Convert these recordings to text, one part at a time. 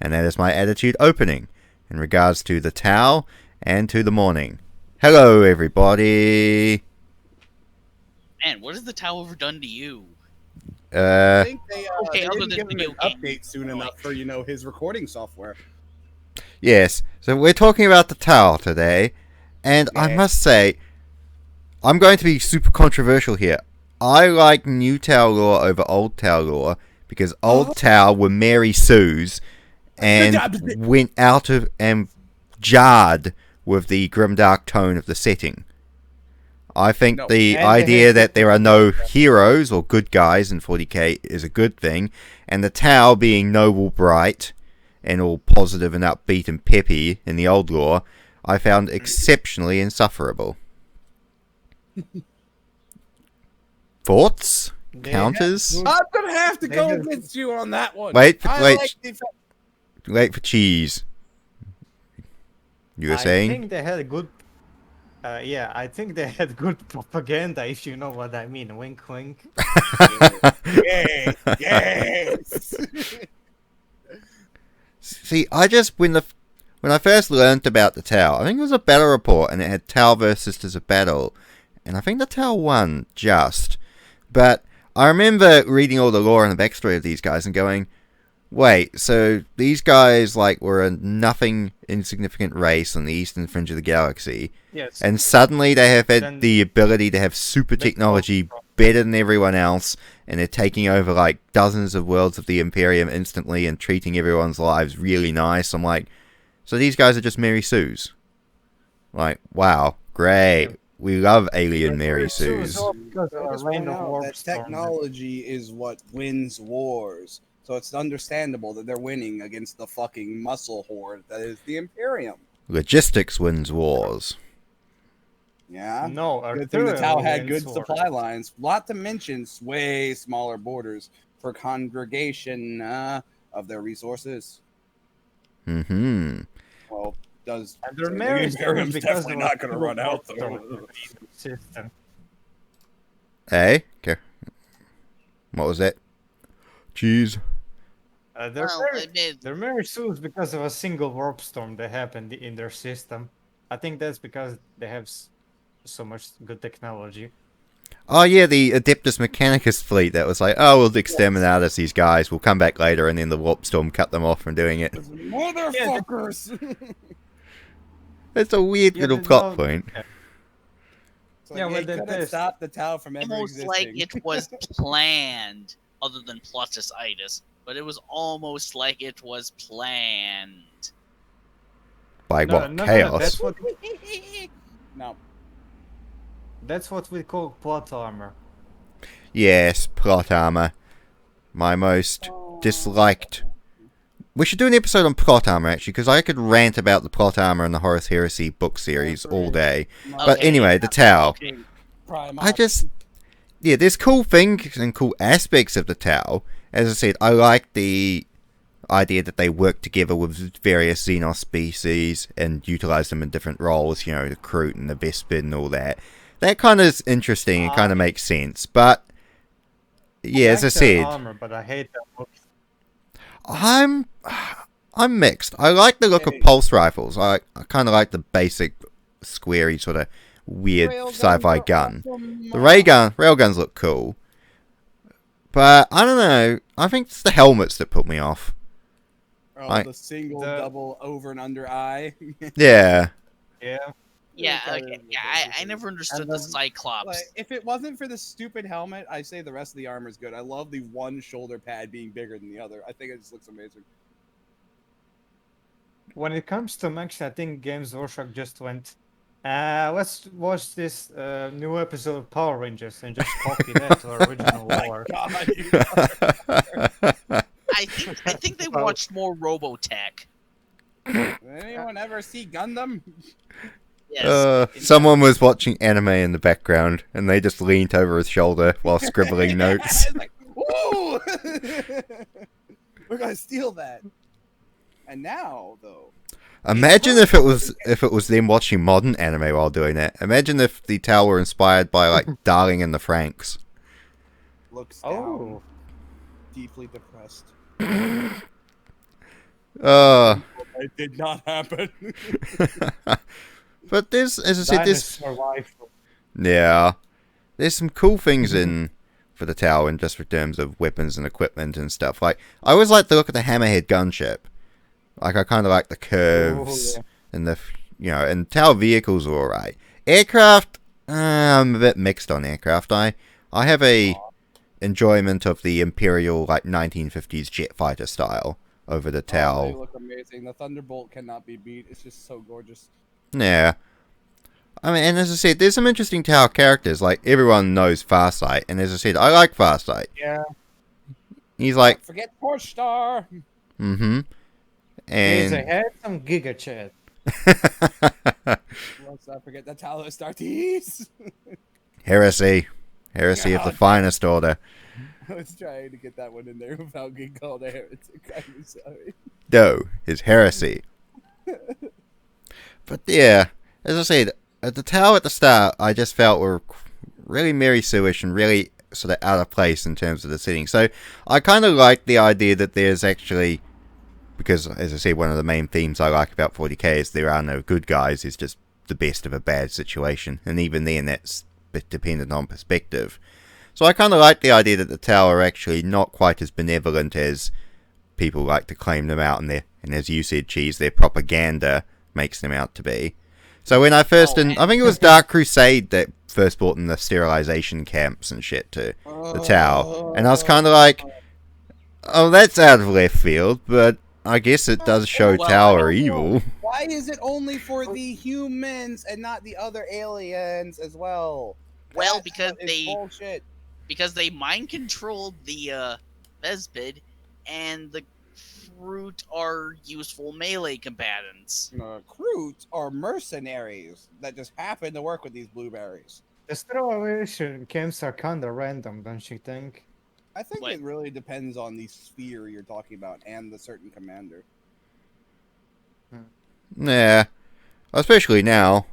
And that is my attitude opening in regards to the Tau and to the morning. Hello, everybody. Man, what has the Tau ever done to you? I think they other didn't than give him video an games. update soon enough for, his recording software. Yes, so we're talking about the Tau today, and I Yeah. must say, I'm going to be super controversial here. I like new Tau lore over old Tau lore, because old Tau were Mary Sue's, and went out of and jarred with the grimdark tone of the setting. I think the idea that there are no heroes or good guys in 40k is a good thing, and the Tau being noble, bright, and all positive and upbeat and peppy in the old lore, I found exceptionally insufferable. Thoughts? Counters? I'm gonna have to go against you on that one. Wait for cheese. You were saying? I think they had a good. I think they had good propaganda, if you know what I mean. Wink, wink. Yes. See, when I first learnt about the Tau, I think it was a battle report, and it had Tau versus Sisters of Battle, and I think the Tau won just. But I remember reading all the lore and the backstory of these guys and going, wait, so these guys were a nothing insignificant race on the eastern fringe of the galaxy, Yes. and suddenly they have had the ability to have super technology better than everyone else, and they're taking over dozens of worlds of the Imperium instantly and treating everyone's lives really nice. I'm like, so these guys are just Mary Sue's? Wow, great. We love alien Mary Sue's. That technology is what wins wars. So it's understandable that they're winning against the fucking muscle horde that is the Imperium. Logistics wins wars. Yeah. No, good thing the Tau had good supply lines. Not to mention way smaller borders for congregation of their resources. Mm-hmm. Well, the Imperium's definitely not going to run out though. System. Hey? Okay. What was that? Cheese. They're Mary Sue's because of a single warp storm that happened in their system. I think that's because they have so much good technology. Oh yeah, the Adeptus Mechanicus fleet that was we'll exterminate these guys, we'll come back later, and then the warp storm cut them off from doing it. Motherfuckers! It's a weird little plot point. They couldn't stop the Tau from ever Almost existing. like it was planned, other than Plutus-itis. But it was almost like it was planned. By what? Chaos? No. That's what we call plot armor. Yes, plot armor. My most disliked. We should do an episode on plot armor, actually, because I could rant about the plot armor in the Horus Heresy book series all day. But anyway, the Tau. There's cool things and cool aspects of the Tau. As I said, I like the idea that they work together with various Xenos species and utilize them in different roles, the Kroot and the Vespid and all that. That kind of is interesting and kind of makes sense. But, yeah, as I said... armor, but I hate that. I'm mixed. I like the look of pulse rifles. I kind of like the basic, squarey, sort of weird sci-fi gun. The railguns look cool. But, I don't know. I think it's the helmets that put me off. The single, double, over and under eye. Yeah. Yeah, okay. I never understood the Cyclops. If it wasn't for the stupid helmet, I say the rest of the armor is good. I love the one shoulder pad being bigger than the other. I think it just looks amazing. When it comes to mechs, I think Games Workshop just went, let's watch this new episode of Power Rangers and just copy that to original lore. I think they watched more Robotech. Did anyone ever see Gundam? Yes. Someone was watching anime in the background, and they just leaned over his shoulder while scribbling notes. Woo! We're gonna steal that. And now, though, imagine if it was them watching modern anime while doing that. Imagine if the Tau were inspired by Darling in the Franxx. Looks down. deeply depressed. It did not happen. But there's, as I said, Dinosaur rifle. yeah, there's some cool things in for the tower, and just in terms of weapons and equipment and stuff. Like, I always like to look at the Hammerhead gunship. Like, I kind of like the curves and the, and tower vehicles are alright. Aircraft, I'm a bit mixed on aircraft. I have a enjoyment of the Imperial, like, 1950s jet fighter style over the tower. They look amazing. The Thunderbolt cannot be beat. It's just so gorgeous. Yeah. I mean, and as I said, there's some interesting tower characters. Like, everyone knows Farsight, and as I said, I like Farsight. Yeah. He's like... Don't forget Torch Star! Mm-hmm. He's And... a handsome Giga Chat. Let's not forget the Talos Star tease! Heresy. Heresy of the finest order. I was trying to get that one in there without getting called a heretic. I'm sorry. No, his heresy. But yeah, as I said, at the tower at the start, I just felt were really Mary Sue-ish and really sort of out of place in terms of the setting. So I kind of like the idea that there's actually, because as I said, one of the main themes I like about 40k is there are no good guys, it's just the best of a bad situation. And even then, that's a bit dependent on perspective. So I kind of like the idea that the tower are actually not quite as benevolent as people like to claim them out, and as you said, Cheese, their propaganda makes them out to be. So when I first, I think it was Dark Crusade that first brought in the sterilization camps and shit to the tower, and I was kind of like, oh, that's out of left field, but I guess it does show tower evil. Why is it only for the humans and not the other aliens as well? Well, bullshit. Because they mind controlled the Vespid, and the Kroot are useful melee combatants. Kroot are mercenaries that just happen to work with these blueberries. The sterilization camps are kinda random, don't you think? I think it really depends on the sphere you're talking about and the certain commander. Yeah, especially now,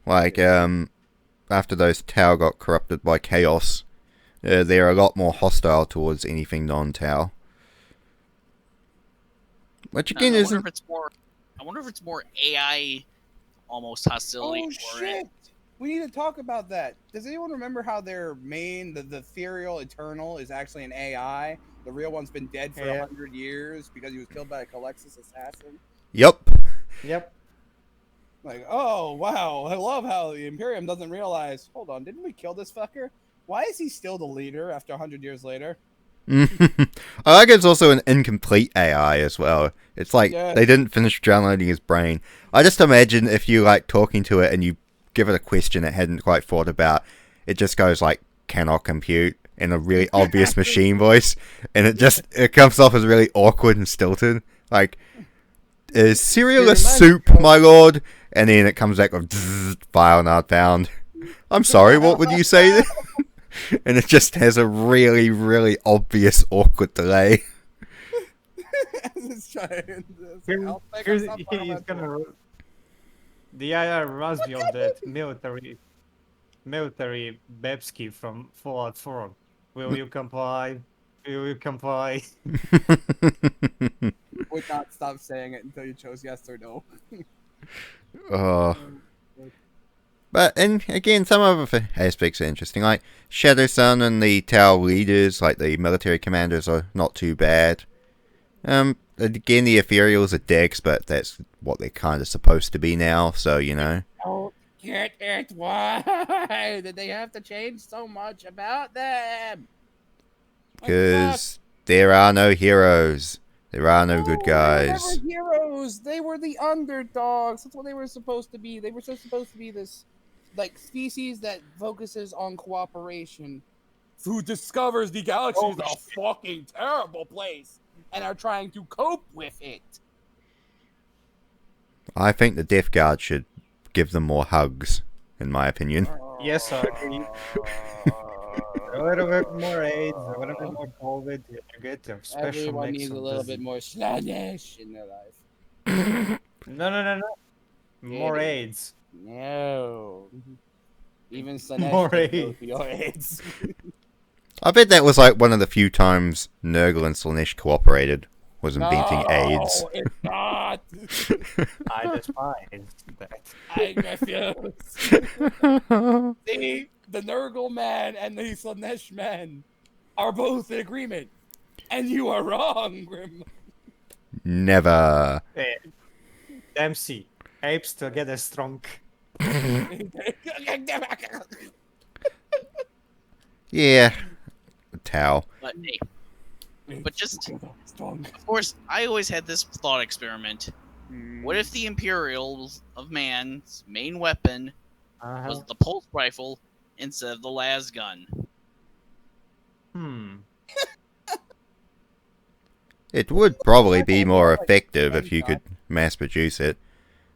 like after those tower got corrupted by chaos, they're a lot more hostile towards anything non-Tau. Which again isn't... I wonder if it's more AI almost hostility. Oh shit! We need to talk about that. Does anyone remember how their main, the ethereal Eternal, is actually an AI? The real one's been dead for 100 years because he was killed by a Calexis assassin? Yep. Like, oh, wow. I love how the Imperium doesn't realize, hold on, didn't we kill this fucker? Why is he still the leader after 100 years later? I like it's also an incomplete AI as well. It's like they didn't finish downloading his brain. I just imagine if you like talking to it and you give it a question it hadn't quite thought about, it just goes like, cannot compute, in a really obvious machine voice, and it comes off as really awkward and stilted. Like, is cereal a soup, my lord? And then it comes back with file not found. I'm sorry, what would you say? And it just has a really, really obvious awkward delay. The AI reminds me of that military Bebsky from Fallout 4. Will you comply? Will you comply? Would not stop saying it until you chose yes or no. But, and again, some other aspects are interesting. Like, Shadow Sun and the Tau leaders, like the military commanders, are not too bad. Again, the Ethereals are dicks, but that's what they're kind of supposed to be now, so, you know. Don't get it. Why did they have to change so much about them? Because there are no heroes. There are no good guys. They were heroes. They were the underdogs. That's what they were supposed to be. They were just supposed to be this, like, species that focuses on cooperation. Who discovers the galaxy is a fucking terrible place and are trying to cope with it. I think the Death Guard should give them more hugs, in my opinion. Yes, I agree. A little bit more AIDS, a little bit more COVID, you get a special Everyone mix needs a of little this. bit more sluggish in their life. No. More AIDS. No. Even Slanesh More can AIDS. go for your AIDS. I bet that was like one of the few times Nurgle and Slaanesh cooperated. Was inventing AIDS. No, it's not. I despise that. I refuse. See, the Nurgle man and the Slaanesh man are both in agreement, and you are wrong, Grim. Never. MC. Apes together strong. Yeah. Tau. But hey, but just of course, I always had this thought experiment. What if the Imperials of Man's main weapon was the pulse rifle instead of the las gun? It would probably be more effective if you could mass produce it.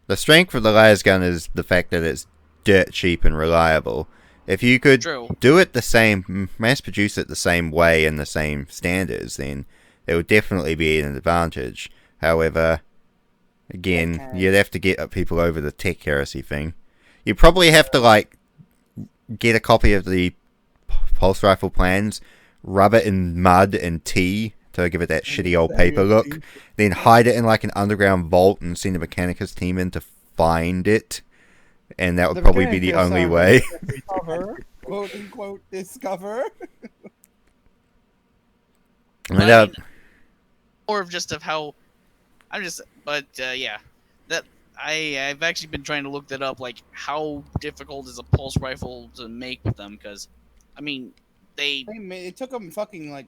The strength of the las gun is the fact that it's dirt cheap and reliable. If you could do it the same, mass produce it the same way and the same standards, then it would definitely be an advantage. However, again, you'd have to get people over the tech heresy thing. You'd probably have to, like, get a copy of the pulse rifle plans, rub it in mud and tea to give it that shitty old paper look, then hide it in, like, an underground vault and send a Mechanicus team in to find it. And that would probably be the only way. Discover, quote unquote, discover. More of just of how I'm just, but yeah, that I've actually been trying to look that up, like how difficult is a pulse rifle to make with them? Because, I mean, it took them fucking like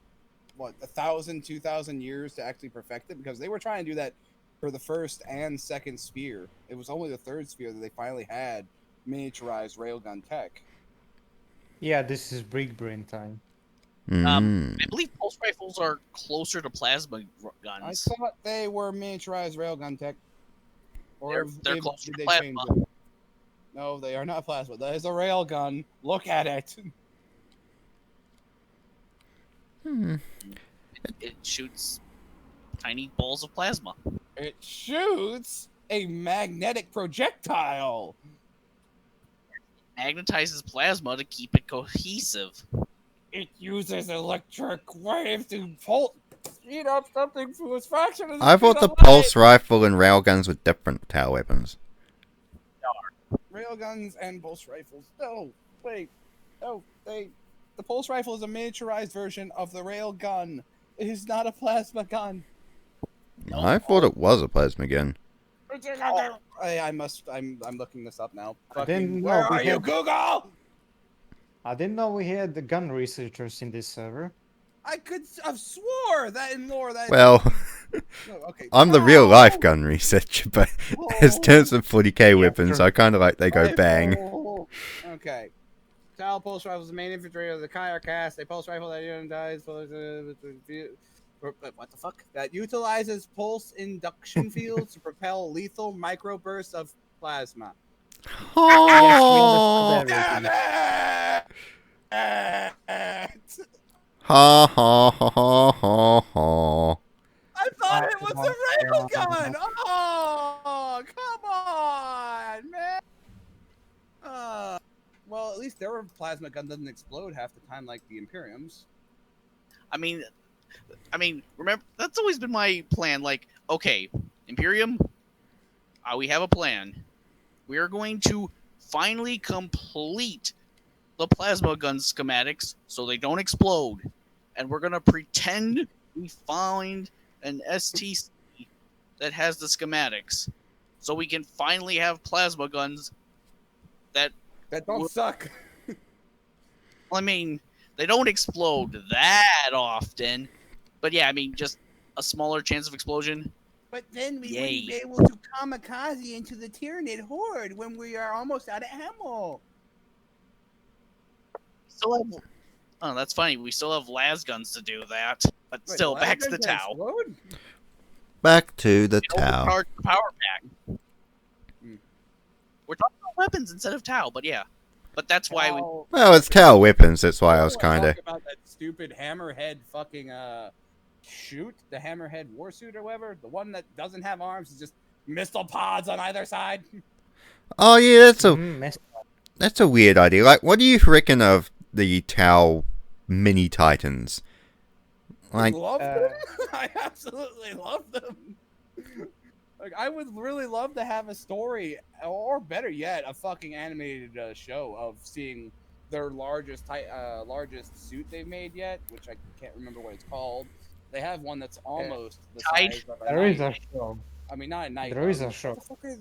what 1,000, 2,000 years to actually perfect it because they were trying to do that for the first and second sphere. It was only the third sphere that they finally had miniaturized railgun tech. Yeah, this is Brig Brain time. I believe pulse rifles are closer to plasma guns. I thought they were miniaturized railgun tech. Or they're closer to plasma. No, they are not plasma. That is a railgun. Look at it. It shoots tiny balls of plasma. It shoots a magnetic projectile. Magnetizes plasma to keep it cohesive. It uses electric waves to speed up something to its fraction of the I thought the pulse rifle and railguns were different Tau weapons. Railguns and pulse rifles. No, wait. No, the pulse rifle is a miniaturized version of the railgun. It is not a plasma gun. I thought it was a plasma gun. I'm looking this up now. Where are you, Google? I didn't know we had the gun researchers in this server. I could have swore that in lore that. Well, okay. I'm the real life gun researcher, but in terms of 40k weapons, I kind of like they go bang. Okay. Tau pulse rifle is the main infantry of the Kiwicast. A pulse rifle that unitize. What the fuck? That utilizes pulse induction fields to propel lethal microbursts of plasma. Oh, Damn it! ha ha ha ha ha ha. I thought it was a railgun. Oh, come on, man. Well, at least their plasma gun doesn't explode half the time like the Imperium's. I mean, remember, that's always been my plan. Like, okay, Imperium, we have a plan. We are going to finally complete the plasma gun schematics so they don't explode. And we're going to pretend we find an STC that has the schematics. So we can finally have plasma guns that don't suck. I mean, they don't explode that often. But yeah, I mean, just a smaller chance of explosion. But then we wouldn't be able to kamikaze into the Tyranid horde when we are almost out of ammo. Oh, that's funny. We still have las guns to do that. But still, back to the Tau. Explode? Back to the Tau. Power pack. We're talking about weapons instead of Tau, but yeah. But that's why we... Well, it's Tau weapons, that's why I was kind of... about that stupid hammerhead fucking, shoot? The hammerhead warsuit or whatever? The one that doesn't have arms is just missile pods on either side? Oh, yeah, that's a weird idea. Like, what do you reckon of the Tau mini Titans. I Like, love them. I absolutely love them. Like, I would really love to have a story, or better yet, a fucking animated show of seeing their largest suit they've made yet, which I can't remember what it's called. They have one that's almost the Tide? size of a There is knight. a show. I mean, not a knight. There is a What show. the fuck is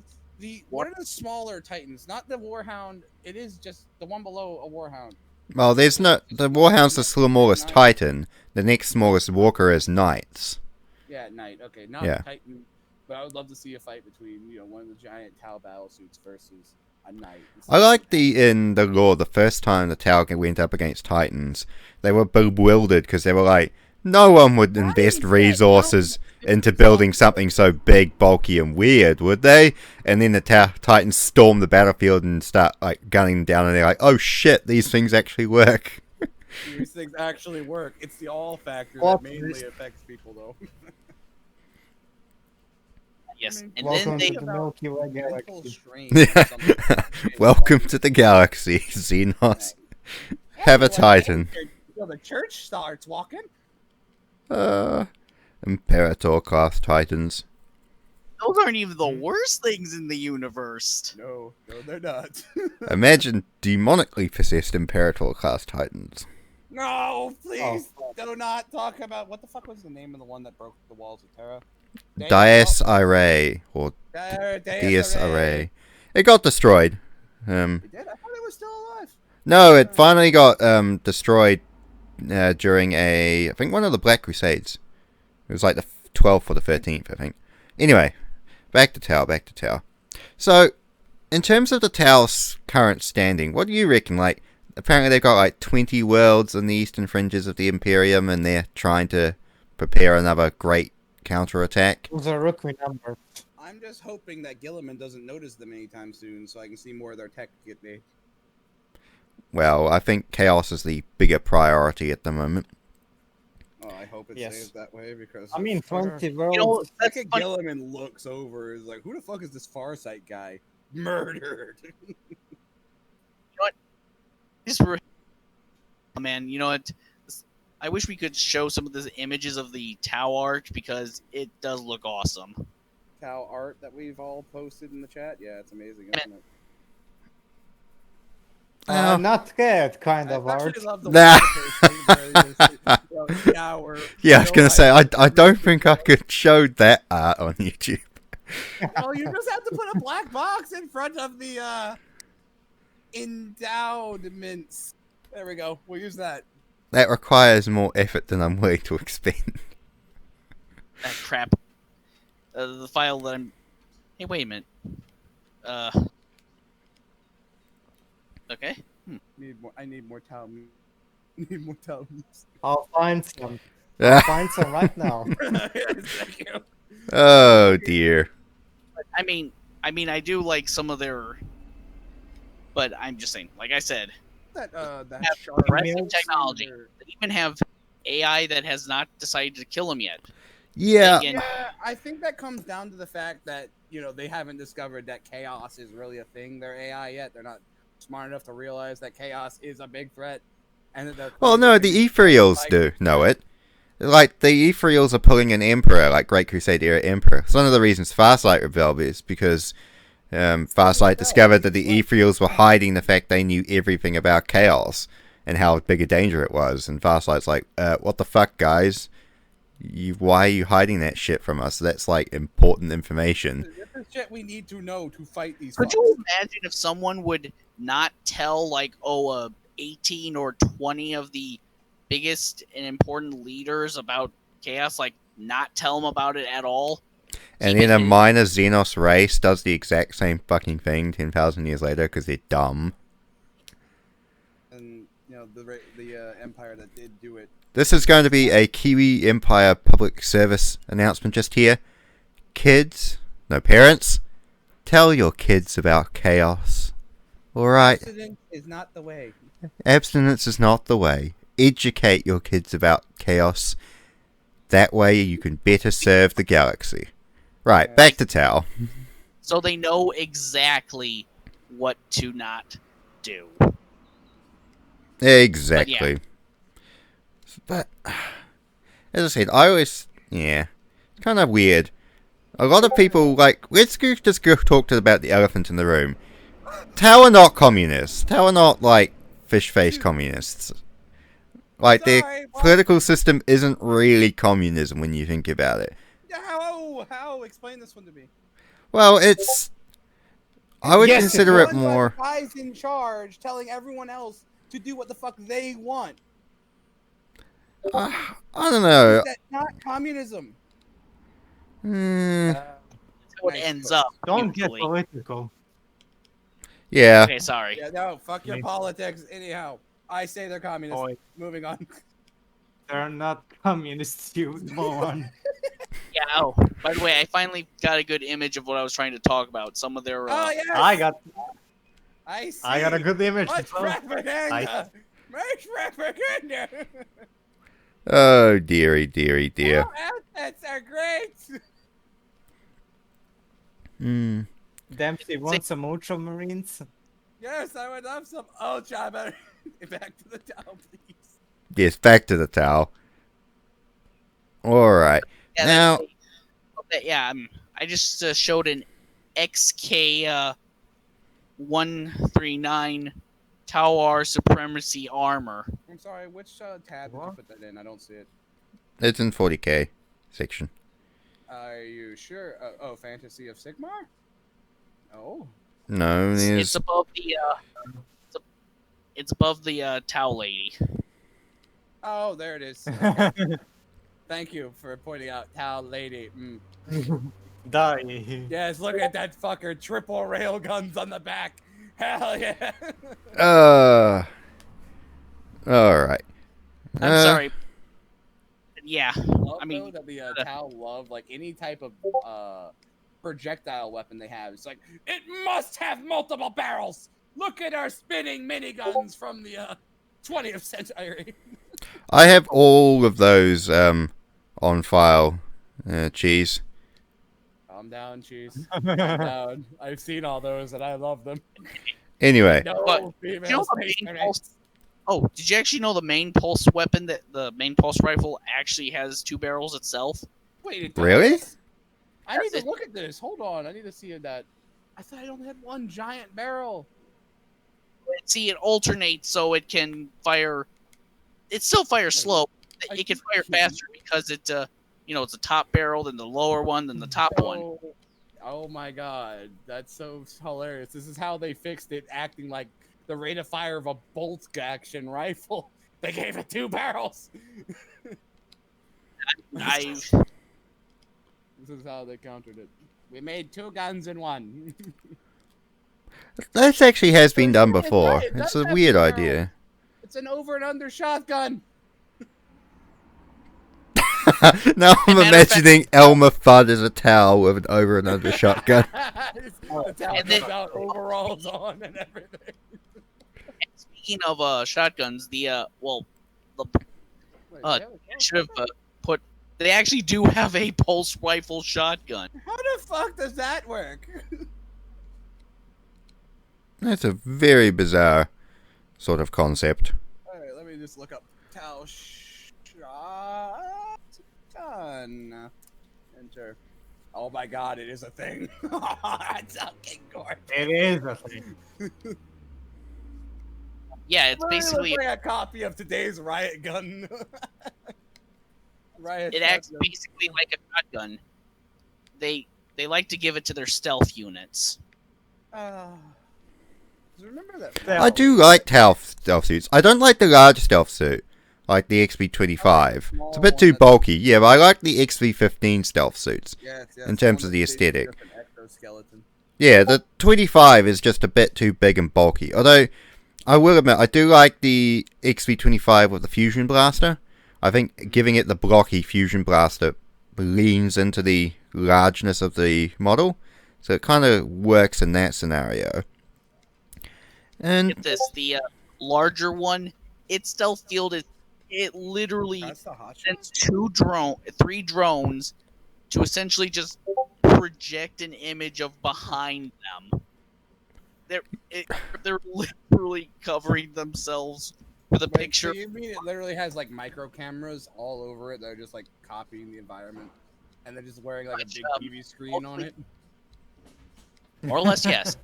what are the smaller Titans? Not the Warhound. It is just the one below a Warhound. well, there's no... The Warhound's the smallest Titan. The next smallest Walker is Knights. Yeah, knight. Okay, not Yeah. Titan. But I would love to see a fight between, one of the giant Tau battle suits versus a knight. I like in the lore, the first time the Tau went up against Titans, they were bewildered because they were like, no one would invest resources into building something so big, bulky, and weird, would they? And then the Titans storm the battlefield and start like gunning them down, and they're like, oh shit, these things actually work. These things actually work. It's the all factor Well, that mainly affects people, though. Yes, and Welcome then they to the Milky Way Mental galaxy. strain or something. Welcome to the galaxy, Xenos. Have a Titan. The church starts walking. Imperator class Titans. those aren't even the worst things in the universe. No, they're not. Imagine demonically possessed Imperator class Titans. No, please do not talk about what the fuck was the name of the one that broke the walls of Terra? Dias Irae, or Dias Irae. It got destroyed. It did? I thought it was still alive. No, it finally got destroyed during I think one of the Black Crusades. It was like the 12th or the 13th, I think. Anyway, back to Tau. So, in terms of the Tau's current standing, what do you reckon? Like, apparently they've got like 20 worlds on the eastern fringes of the Imperium, and they're trying to prepare another great counterattack. Those are rookie numbers. I'm just hoping that Gilliman doesn't notice them anytime soon, so I can see more of their tech get made. Well, I think Chaos is the bigger priority at the moment. Oh, I hope it Yes. stays that way because I mean, 20 You worlds. know, that's Second funny. Gilliman looks over is like, who the fuck is this Farsight guy? Murdered. This re- oh, man, you know what? I wish we could show some of the images of the Tau art because it does look awesome. Cow art that we've all posted in the chat. Yeah, it's amazing, isn't it? Not that kind of I art. actually love the Nah. Yeah, I was gonna say I don't think I could show that art on YouTube. Well, you just have to put a black box in front of the endowments. There we go. We'll use that. That requires more effort than I'm willing to expend. That crap. The file that I'm. Hey, wait a minute. Okay. I need more talent. Need more talent. I'll find some. Ah. Find some right now. Thank you. Oh dear. I mean, I do like some of their. But I'm just saying, like I said, That have sharp progressive nail technology. saber. They even have AI that has not decided to kill him yet. Yeah. Again, Yeah, I think that comes down to the fact that they haven't discovered that chaos is really a thing. Their AI yet. They're not smart enough to realize that chaos is a big threat. And that Well, no, the Ethereals do know it. Like, the Ethereals are pulling an Emperor, like Great Crusade era Emperor. It's one of the reasons Farsight rebelled is because Farsight discovered that the Ethereals were hiding the fact they knew everything about Chaos and how big a danger it was. And Farsight's like, what the fuck, guys? Why are you hiding that shit from us? That's, like, important information. This is shit we need to know to fight these. could fucks. you imagine if someone would not tell, like, 18 or 20 of the biggest and important leaders about chaos, like, not tell them about it at all? And then a minor Xenos race does the exact same fucking thing 10,000 years later because they're dumb. And the empire that did do it. This is going to be a Kiwi Empire public service announcement just here. Kids, no parents, tell your kids about chaos. Alright? Accident is not the way. Abstinence is not the way. Educate your kids about chaos. That way you can better serve the galaxy. Right, back to Tau. So they know exactly what to not do. Exactly. But as I said, it's kind of weird. A lot of people let's just go talk about the elephant in the room. Tau are not communists. Tau are not fish-faced communists. Their political system isn't really communism when you think about it. How? Explain this one to me. Well, I would consider it more. The guys in charge telling everyone else to do what the fuck they want. I don't know. Is that not communism? That's how it ends up. Don't get usually. political. Yeah. Okay, sorry. Yeah, no, fuck your politics. Anyhow, I say they're communists. Boy. Moving on. They're not communists, you moron. Yeah. Oh, by the way, I finally got a good image of what I was trying to talk about. Some of their. Oh yes. I got a good image. Much propaganda. Much propaganda. Oh, dearie. Oh, assets are great. Dempsey wants some Ultramarines. Yes, I would love some ultra. Back to the town, please. Yes, back to the Tau. Alright. Yeah, Now... I just showed an XK 139 Tauar Supremacy Armor. I'm sorry, which tab did you put that in? I don't see it. It's in 40k section. Are you sure? Fantasy of Sigmar? Oh. No, It's above the it's above the Tau lady. Oh, there it is. Okay. Thank you for pointing out Tau lady. Die. Yes, look at that fucker. Triple rail guns on the back. Hell yeah. Alright. I'm sorry. Yeah, I mean that the Tau love any type of projectile weapon they have. It's it must have multiple barrels. Look at our spinning miniguns from the 20th century. I have all of those on file. Cheese. Calm down, Cheese. Calm down. I've seen all those and I love them. Anyway. No female Oh, did you actually know the main pulse weapon, that the main pulse rifle actually has 2 barrels itself? Wait, it really? does? I need to look at this. Hold on. I need to see that. I thought I only had one giant barrel. See, it alternates so it can fire. It still fires slow. It can fire faster because it's it's a top barrel, then the lower one, then the top one. Oh my god, that's so hilarious. This is how they fixed it, acting like the rate of fire of a bolt action rifle. They gave it 2 barrels. This is how they countered it. We made 2 guns in one. That actually has been done before. It's a weird idea. It's an over and under shotgun. Now I'm imagining Elmer Fudd as a Tau with an over and under shotgun. The Tau comes out overalls on and everything. Speaking of shotguns, I should have put. They actually do have a pulse rifle shotgun. How the fuck does that work? That's a very bizarre sort of concept. Alright, let me just look up Tau shotgun. Enter. Oh my god, it is a thing. That's fucking gorgeous. It is a thing. Yeah, it's basically like a copy of today's riot gun. It acts basically like a shotgun. They like to give it to their stealth units. Remember that? I do like stealth suits. I don't like the large stealth suit, like the XV-25. It's a bit too bulky. Yeah, but I like the XV-15 stealth suits in terms of the aesthetic. Yeah, the 25 is just a bit too big and bulky. Although, I will admit, I do like the XV-25 with the fusion blaster. I think giving it the blocky fusion blaster leans into the largeness of the model, so it kind of works in that scenario. And get this, the larger one, its stealth field is literally sends 3 drones to essentially just project an image of behind them. They're literally covering themselves with a Wait, picture. so you mean it literally has like micro cameras all over it that are just like copying the environment, and they're just wearing like a big TV screen on it? More or less, yes.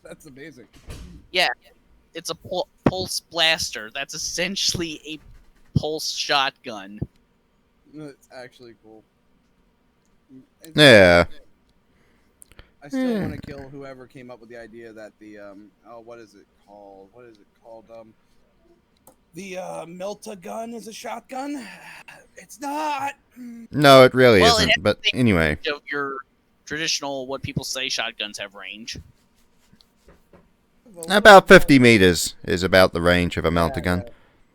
That's amazing. Yeah, it's a pulse blaster. That's essentially a pulse shotgun. It's actually cool. Yeah. I still want to kill whoever came up with the idea that the what is it called? The Melta gun is a shotgun. It's not. No, it really Well, it isn't. has But the anyway. range of your traditional, what people say shotguns have range. About 50 meters is about the range of a melter gun.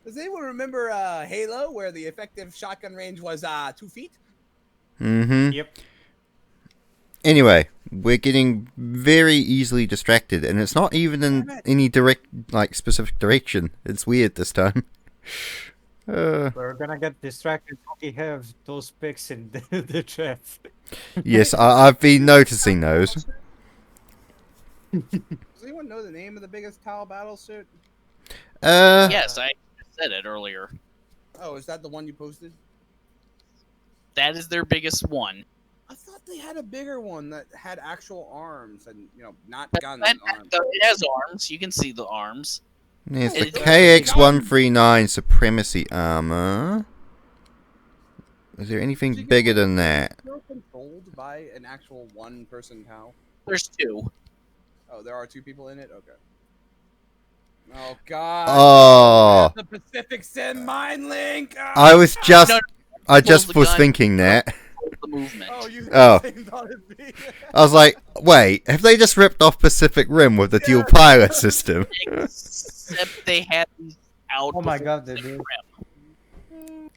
Does anyone remember Halo, where the effective shotgun range was 2 feet? Mm-hmm. Yep. Anyway, we're getting very easily distracted, and it's not even in any specific direction. It's weird this time. We're gonna get distracted when we have those pics in the chat. Yes, I've been noticing those. Does anyone know the name of the biggest Tau battle suit? Yes, I said it earlier. Oh, is that the one you posted? That is their biggest one. I thought they had a bigger one that had actual arms and, not guns. Arms. It has arms. You can see the arms. Yes, the It's- KX-139 Supremacy Armor. Is there anything bigger than that? Still controlled by an actual one-person Tau? There's two. Oh, there are 2 people in it? Okay. Oh, God. Oh, The Pacific Sim Mind Link! Oh, I just the was gun. thinking that. The movement. Oh, you Oh. had the same thought as me. I was like, wait, have they just ripped off Pacific Rim with the dual pilot system? Except they had these out. Oh my before god, they the do. Rim.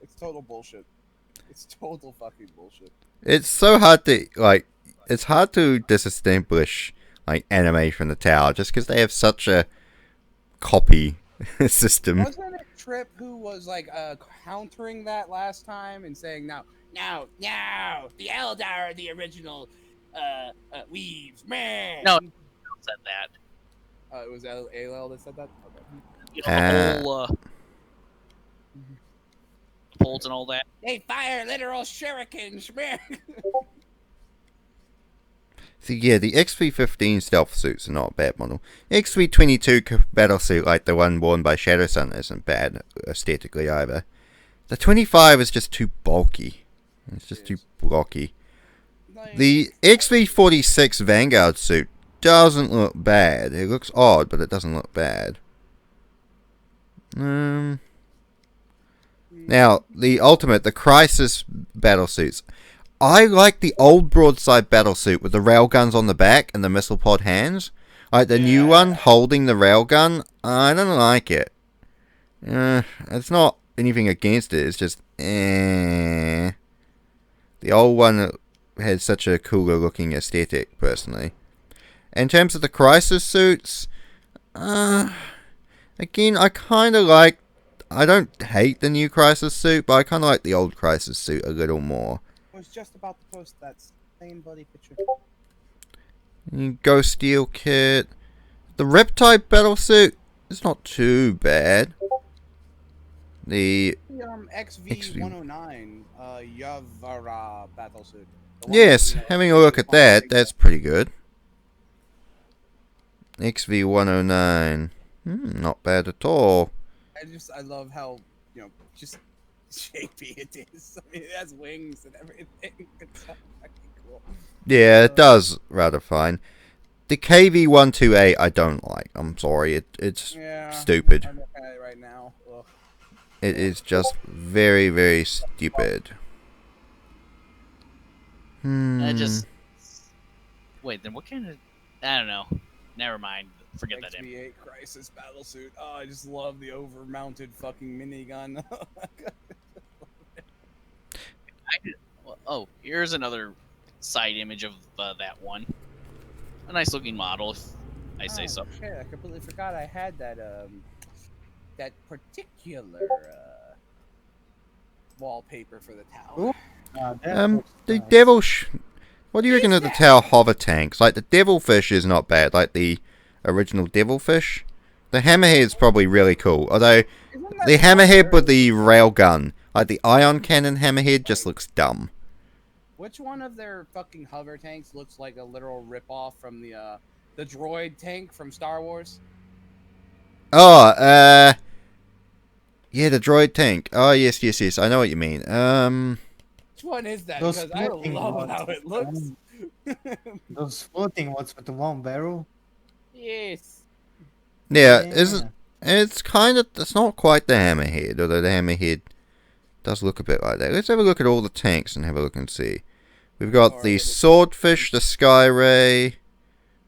It's total bullshit. It's total fucking bullshit. It's so hard to, it's hard to distinguish, anime from the tower, just because they have such a copy system. Wasn't it Trip who was countering that last time and saying no, the Eldar are the original weaves, man. No, said that. It was ALL that said that. Okay. You know, the whole bolts and all that. They fire literal shurikens, man. So yeah, the XV-15 stealth suits are not a bad model. XV-22 battle suit, like the one worn by Shadowsun, isn't bad aesthetically either. The 25 is just too bulky. It's just too blocky. The XV-46 Vanguard suit doesn't look bad. It looks odd, but it doesn't look bad. Now, the ultimate, the Crisis battle suits. I like the old broadside battlesuit with the railguns on the back and the missile pod hands. Like the new one holding the railgun, I don't like it. It's not anything against it, it's just The old one has such a cooler looking aesthetic, personally. In terms of the Crisis suits, again, I don't hate the new Crisis suit, but I kind of like the old Crisis suit a little more. I was just about to post that same bloody picture. Ghost Steel kit. The Riptide battlesuit is not too bad. The XV-109 Yavara battlesuit. yes, having a look at that, that's pretty good. XV-109. Not bad at all. I love how, just shapy it is. I mean, it has wings and everything. It's so fucking cool. Yeah, it does rather fine. The KV-128 I don't like. I'm sorry, it's stupid. I'm looking at it right now. Ugh. It is just very, very stupid. I just wait. Then what kind of? I don't know. Never mind. Forget that. XV-8 Crisis battlesuit. Oh, I just love the over-mounted fucking minigun. Oh, here's another side image of that one. A nice looking model, if I say so. Shit, I completely forgot I had that that particular wallpaper for the tower. The Devil... what do you reckon of the Tower hover tanks? Like, the Devilfish is not bad, like the original Devilfish. The hammerhead's probably really cool. Although, Isn't that the the hammerhead one with where- the railgun, like the ion cannon hammerhead, just looks dumb. Which one of their fucking hover tanks looks like a literal ripoff from the droid tank from Star Wars? Oh, yeah, the droid tank. Oh, yes. I know what you mean. Which one is that? Those Because I floating love ones. how it looks. Those floating ones with the one barrel. Yes. Yeah, it's kind of, it's not quite the hammerhead, although the hammerhead does look a bit like that. Let's have a look at all the tanks and have a look and see. We've got the Swordfish, the Skyray,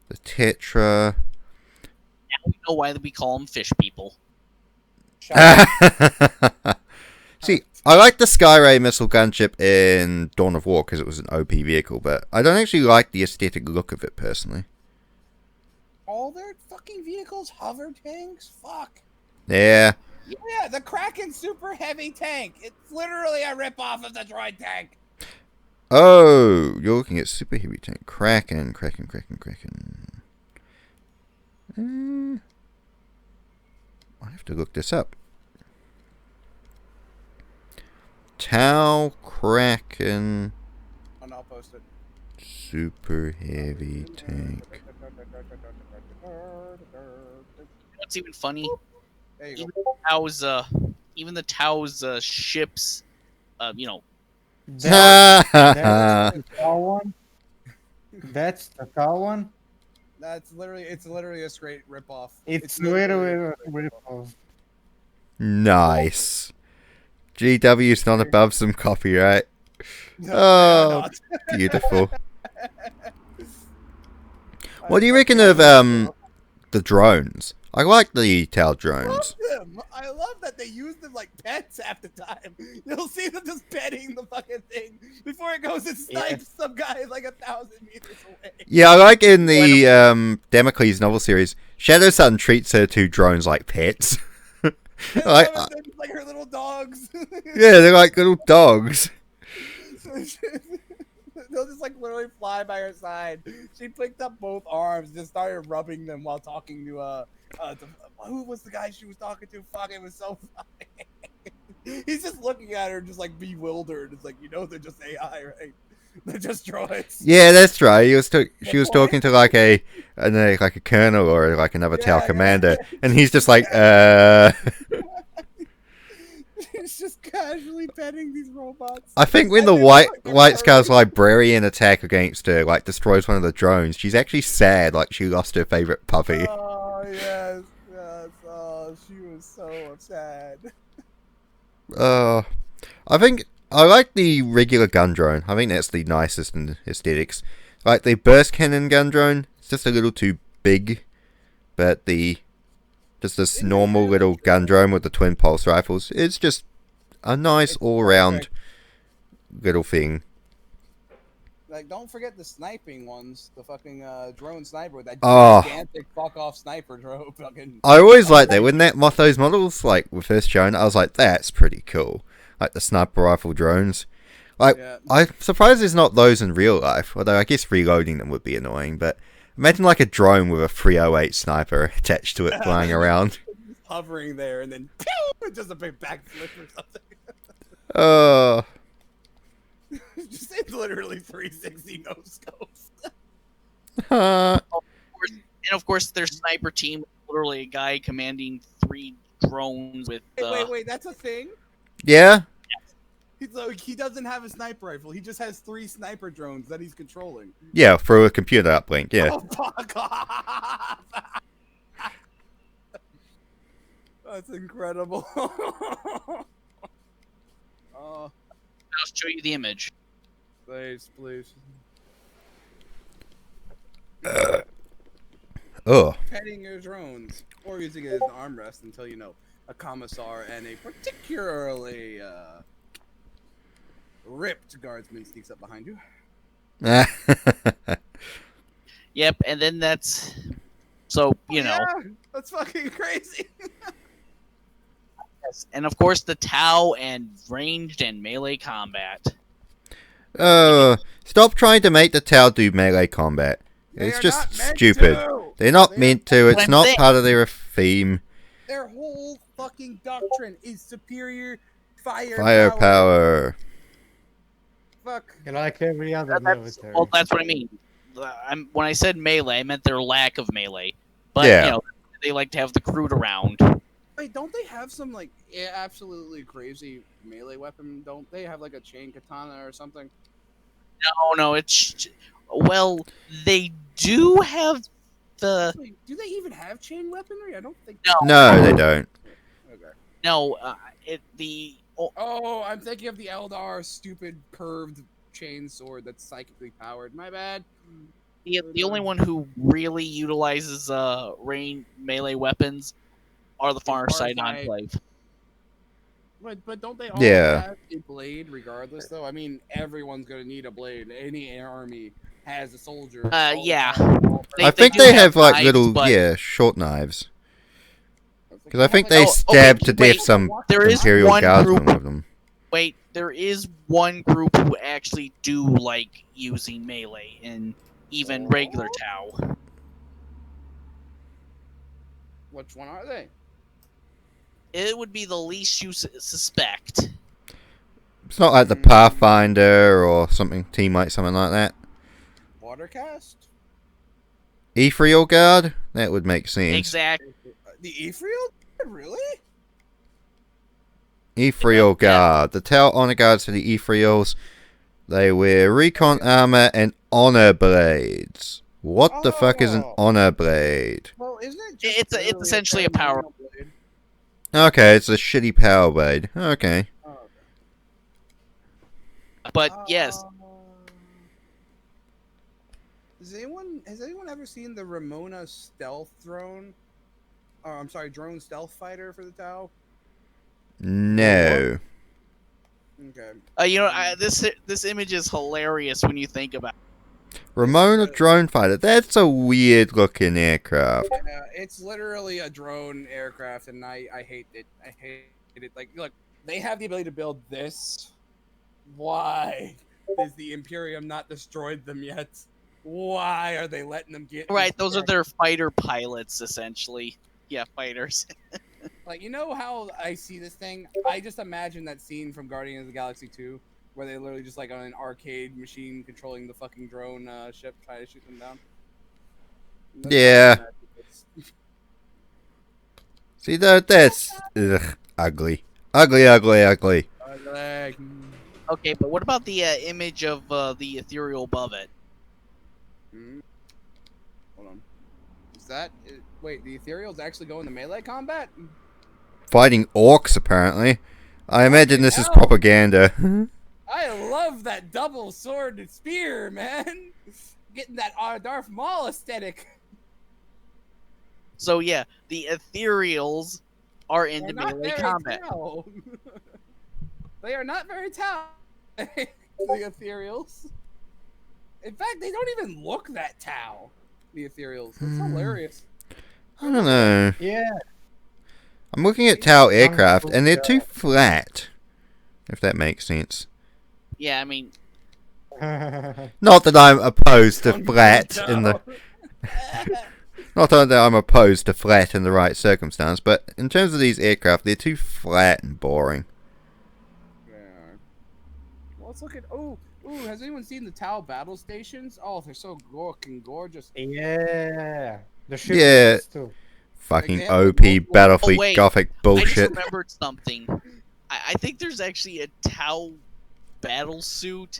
the Tetra. Now we know why we call them fish people. See, I like the Skyray missile gunship in Dawn of War because it was an OP vehicle, but I don't actually like the aesthetic look of it personally. All their fucking vehicles hover tanks? Fuck. Yeah. Yeah, the Kraken super heavy tank. It's literally a ripoff of the droid tank. Oh, you're looking at super heavy tank. Kraken. I have to look this up. Tau Kraken And I'll post it. super heavy tank. What's even funny? There you go. Even the Tau's ships, you know, That's the tall one. That's the tall one. It's literally a straight ripoff. It's literally literally a a straight ripoff. Nice. GW's not above some copyright. No, Oh, not. beautiful. What do you reckon of the drones? I like the Tau I drones. love them. I love that they use them like pets half the time. You'll see them just petting the fucking thing before it goes and snipes some guy like 1,000 meters away. Yeah, I like in the Damocles novel series, Shadow Sun treats her two drones like pets. And Like, some of them, like her little dogs. yeah, they're like little dogs. They'll just like literally fly by her side. She picked up both arms, just started rubbing them while talking to who was the guy she was talking to? Fuck, it was so funny. He's just looking at her, just like bewildered. It's like, they're just AI, right? They're just droids. Yeah, that's right. She was talking to like a colonel or like another Tau Yeah, commander, and he's just like, He's just casually petting these robots. I think when I the think White it's like Scouts librarian attack against her, like destroys one of the drones, she's actually sad, like she lost her favorite puppy. Oh yes. Oh, she was so sad. I think I like the regular gun drone. I think that's the nicest in aesthetics. Like the burst cannon gun drone, it's just a little too big, but just this normal little gun drone with the twin pulse rifles, it's just a nice all-round little thing. Like, don't forget the sniping ones. The fucking drone sniper with that Oh. gigantic fuck off sniper drone. Fucking. I always like that when those models like were first shown. I was like, that's pretty cool. Like the sniper rifle drones. Like, Yeah. I'm surprised there's not those in real life. Although I guess reloading them would be annoying. But imagine like a drone with a 308 sniper attached to it flying around. Hovering there and then pew, just a big backflip or something. Oh. Just it's literally 360 no scopes. Uh, and of course their sniper team, literally a guy commanding 3 drones with. Wait, that's a thing? yeah. He's like, he doesn't have a sniper rifle. He just has 3 sniper drones that he's controlling. Yeah, through a computer uplink, yeah. Oh, fuck off! That's incredible. Oh, I'll show you the image. please. Oh. Petting your drones or using it as an armrest until a commissar and a particularly ripped guardsman sneaks up behind you. Yep, and then that's so Yeah, that's fucking crazy. yes, and of course the Tau and ranged and melee combat. Stop trying to make the Tau do melee combat. They It's are just not meant stupid. to. They're not They are- meant to. It's I'm not saying- part of their theme. Their whole fucking doctrine is superior Firepower. Fuck. Like every other military. Well, that's what I mean. When I said melee, I meant their lack of melee. But, Yeah. you know, they like to have the crude around. Wait, don't they have some, like, absolutely crazy melee weapon? Don't they have, like, a chain katana or something? No, it's... Well, they do have the... Wait, do they even have chain weaponry? I don't think... No, they don't. Okay. No, Oh, I'm thinking of the Eldar stupid curved chain sword that's psychically powered. My bad. the only one who really utilizes melee weapons are the Far Side Enclave. But don't they all Yeah. have a blade regardless, though? I mean, everyone's going to need a blade. Any army has a soldier. Yeah. I think do they have have like knives, little, but- short knives. Because I think they Oh, okay, stabbed to wait. death some There is Imperial one Guardsmen group- with them. Wait, there is one group who actually do like using melee in even regular Tau. Which one are they? It would be the least you suspect. It's not like the Pathfinder or something, Teamite, something like that. Watercast? Ethereal Guard? That would make sense. Exactly. The Ephrael? Really? Ethereal Yeah. Guard. The Tau honor guards for the Ethereals. They wear recon armor and honor blades. What the fuck is an Oh. honor blade? Well, isn't it just It's literally essentially a power- ceremonial blade? Okay, it's a shitty power blade. Okay. Oh, okay. But yes, Has anyone ever seen the Ramona stealth drone? Oh, I'm sorry, drone stealth fighter for the Tau? No. Okay. you know, this image is hilarious when you think about it. Ramona drone fighter. That's a weird looking aircraft. Yeah, it's literally a drone aircraft, and I hate it. I hate it. Like, look, they have the ability to build this. Why has the Imperium not destroyed them yet? Why are they letting them get Right, those are their fighter pilots, essentially. Yeah, fighters. Like, you know how I see this thing? I just imagine that scene from Guardians of the Galaxy 2, where they literally just like on an arcade machine controlling the fucking drone ship, try to shoot them down. That's Yeah. how I imagine this. See, that's ugly. Ugly. Like, Okay, but what about the image of the ethereal above it? Hold on. Is that? Wait, the Ethereals actually go into melee combat? Fighting orcs, apparently. I imagine this is hell? propaganda. I love that double sword and spear, man. Getting that Darth Maul aesthetic. So yeah, the ethereals are They're into not melee very combat. Tau. They are not very Tau. The Ethereals. In fact, they don't even look that Tau. The Ethereals. It's hilarious. I don't know. Yeah. I'm looking at Tau aircraft, and they're too flat. If that makes sense. Yeah, I mean, Not that I'm opposed to flat in the. Not that I'm opposed to flat in the right circumstance, but in terms of these aircraft, they're too flat and boring. Yeah. Well, let's look at. Ooh, has anyone seen the Tau battle stations? Oh, they're so fucking gorgeous. Yeah. The ship Yeah. is too. Fucking they have the OP multiple- Battlefleet Oh, wait. Gothic I just bullshit. remembered something. I think there's actually a Tau battle suit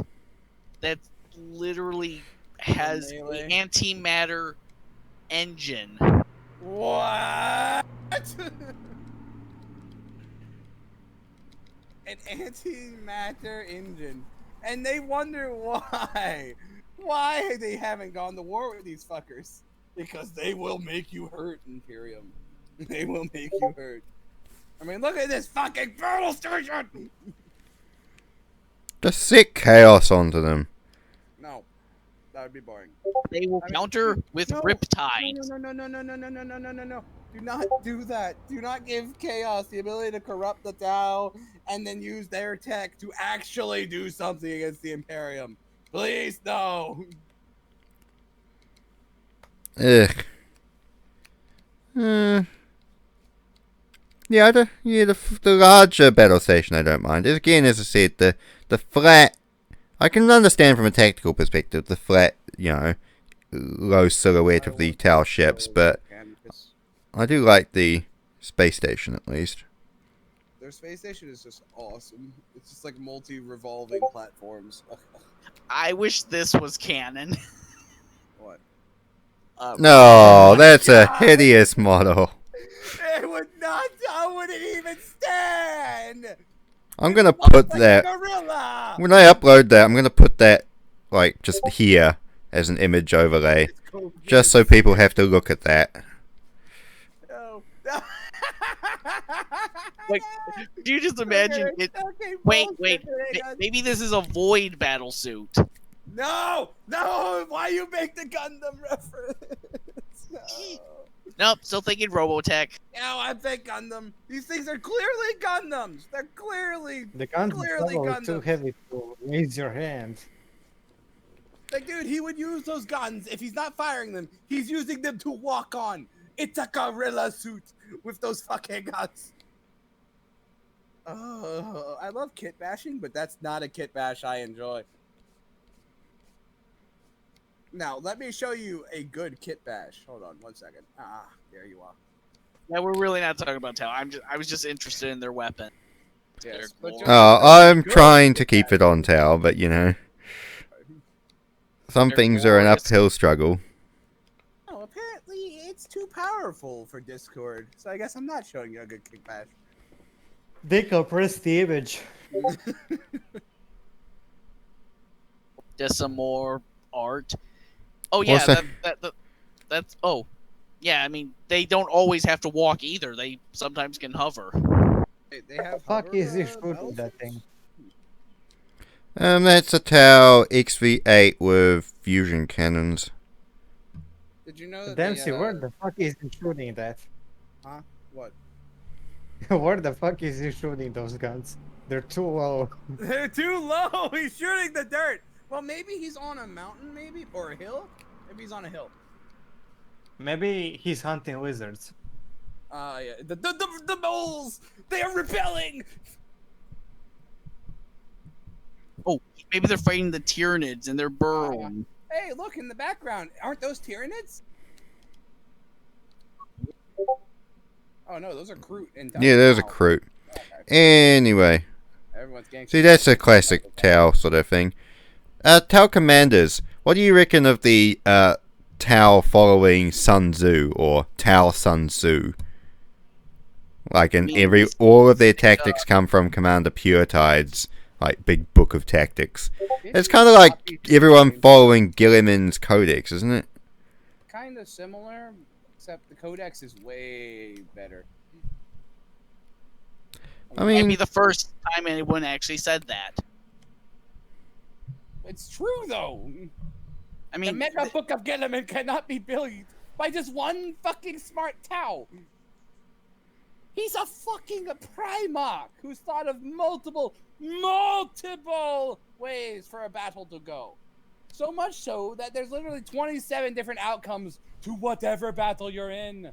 that literally has Melee. an antimatter engine. What? An antimatter engine. And they wonder why. Why they haven't gone to war with these fuckers. Because they will make you hurt, Imperium. They will make you hurt. I mean, look at this fucking battle station! Just sick chaos onto them. No. That would be boring. They will I mean, counter with no, Riptide. No. Do not do that. Do not give Chaos the ability to corrupt the Tau and then use their tech to actually do something against the Imperium. Please, no. Ugh. Yeah, the larger battle station I don't mind. Again, as I said, the flat, I can understand from a tactical perspective, the flat, low silhouette of the Tau ships, but I do like the space station at least. Their space station is just awesome. It's just like multi-revolving platforms. I wish this was canon. What? No, that's a hideous model. It would not. I wouldn't even stand. I'm gonna put that. Gorilla. When I upload that, I'm gonna put that like just here as an image overlay, just so people have to look at that. No. Like, do you just imagine it? Wait. Maybe this is a Void battle suit. No. Why you make the Gundam reference? No. Nope, still thinking Robotech. No, I think Gundam. These things are clearly Gundams. They're clearly The guns clearly are too Gundams. heavy to raise your hand. Like, dude, he would use those guns if he's not firing them. He's using them to walk on. It's a gorilla suit with those fucking guns. Oh, I love kit bashing, but that's not a kit bash I enjoy. Now, let me show you a good kit bash. Hold on 1 second. There you are. Yeah, we're really not talking about Tau. I was just interested in their weapon. Yes, They're but glorious. I'm trying to keep it on Tau, but some They're things are an glorious. uphill struggle. Oh, apparently it's too powerful for Discord, so I guess I'm not showing you a good kit bash. They compress the image. Just some more art. Oh What's yeah, that's oh. Yeah, I mean, they don't always have to walk either. They sometimes can hover. They have Fuck hover, is he shooting battlesuits? that thing? That's a Tau XV8 with fusion cannons. Did you know that Dempsey, they, where the fuck is he shooting that? Huh? What? Where the fuck is he shooting those guns? They're too low. They're too low. He's shooting the dirt. Well, maybe he's on a mountain, maybe, or a hill. Maybe he's on a hill. Maybe he's hunting lizards. Yeah. The moles. They are rebelling. Oh, maybe they're fighting the Tyranids and they're burrowing. Hey, look in the background. Aren't those Tyranids? Oh no, those are Groot and. Yeah, there's a Kroot. Anyway, Everyone's getting. see, that's a classic Tau sort of thing. Tau commanders. What do you reckon of the Tau following Sun Tzu or Tau Sun Tzu? Like all of their tactics come from Commander Puretide's big book of tactics. It's kind of like everyone following Gilliman's Codex, isn't it? Kind of similar, except the Codex is way better. I mean, Maybe the first time anyone actually said that. It's true though. I The mean, Mega Book of Gilliman cannot be built by just one fucking smart Tau. He's a fucking Primarch who's thought of multiple ways for a battle to go. So much so that there's literally 27 different outcomes to whatever battle you're in.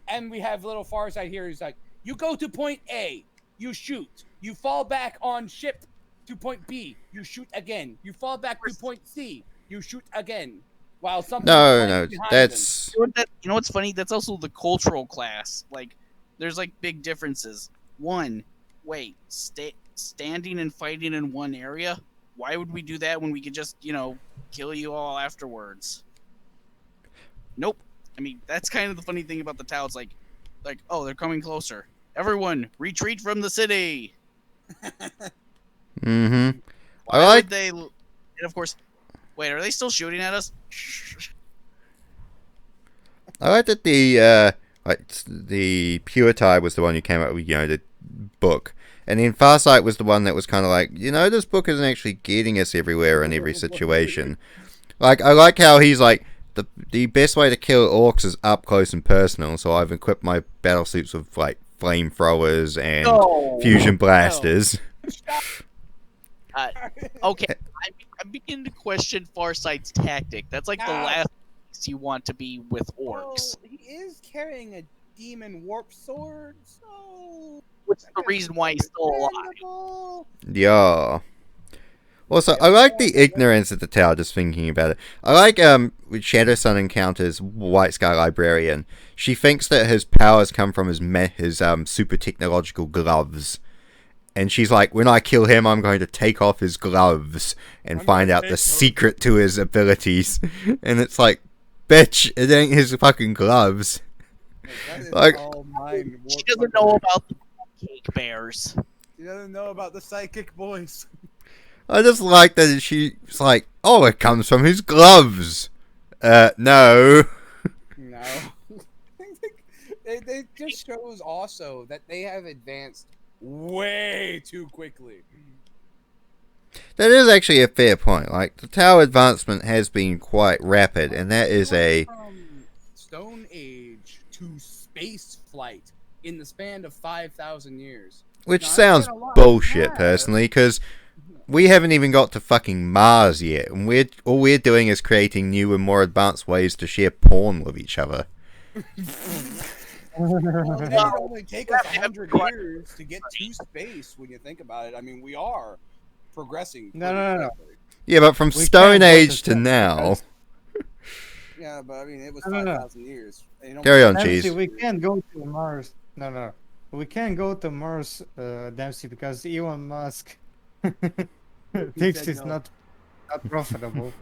And we have little Farsight here who's like, you go to point A, you shoot. You fall back on ship to point B, you shoot again. You fall back to point C, you shoot again. While something no, behind that's you know what's funny? That's also the cultural class. Like, there's big differences. One, wait, standing and fighting in one area? Why would we do that when we could just, kill you all afterwards? Nope. I mean, that's kind of the funny thing about the Tau. It's like, oh, they're coming closer. Everyone, retreat from the city. mm-hmm. Why I like would they? And of course, wait, are they still shooting at us? that the Puretide was the one who came up with the book, and then Farsight was the one that was kind of like, this book isn't actually getting us everywhere in every situation. I like how he's like, the best way to kill orcs is up close and personal, so I've equipped my battle suits with flamethrowers and fusion blasters. Okay, I'm beginning to question Farsight's tactic. That's the last place you want to be with orcs. Well, he is carrying a demon warp sword, so That's the reason why he's still alive. Expendable. Yeah. Also, I like the ignorance of the Tau, just thinking about it. I like, when Shadow Sun encounters White Sky Librarian, she thinks that his powers come from his super technological gloves. And she's like, when I kill him, I'm going to take off his gloves and find out the secret to his abilities. And it's like, bitch, it ain't his fucking gloves. Like, all mine. She doesn't know about the cake bears. She doesn't know about the psychic boys. I just like that she's like, oh, it comes from his gloves. No. No. They just shows also that they have advanced way too quickly. That is actually a fair point. Like, the Tau advancement has been quite rapid, and that is a... From Stone Age to space flight in the span of 5,000 years. Which Now, sounds bullshit, personally, because we haven't even got to fucking Mars yet, and all we're doing is creating new and more advanced ways to share porn with each other. Well, it only take us 100 years to get to space when you think about it. I mean, we are progressing. No. Yeah, but from Stone Age to now... Yeah, but I mean, it was 5,000 years. Carry on, Cheese. Dempsey, we can't go to Mars. No. We can't go to Mars, Dempsey, because Elon Musk thinks it's not profitable.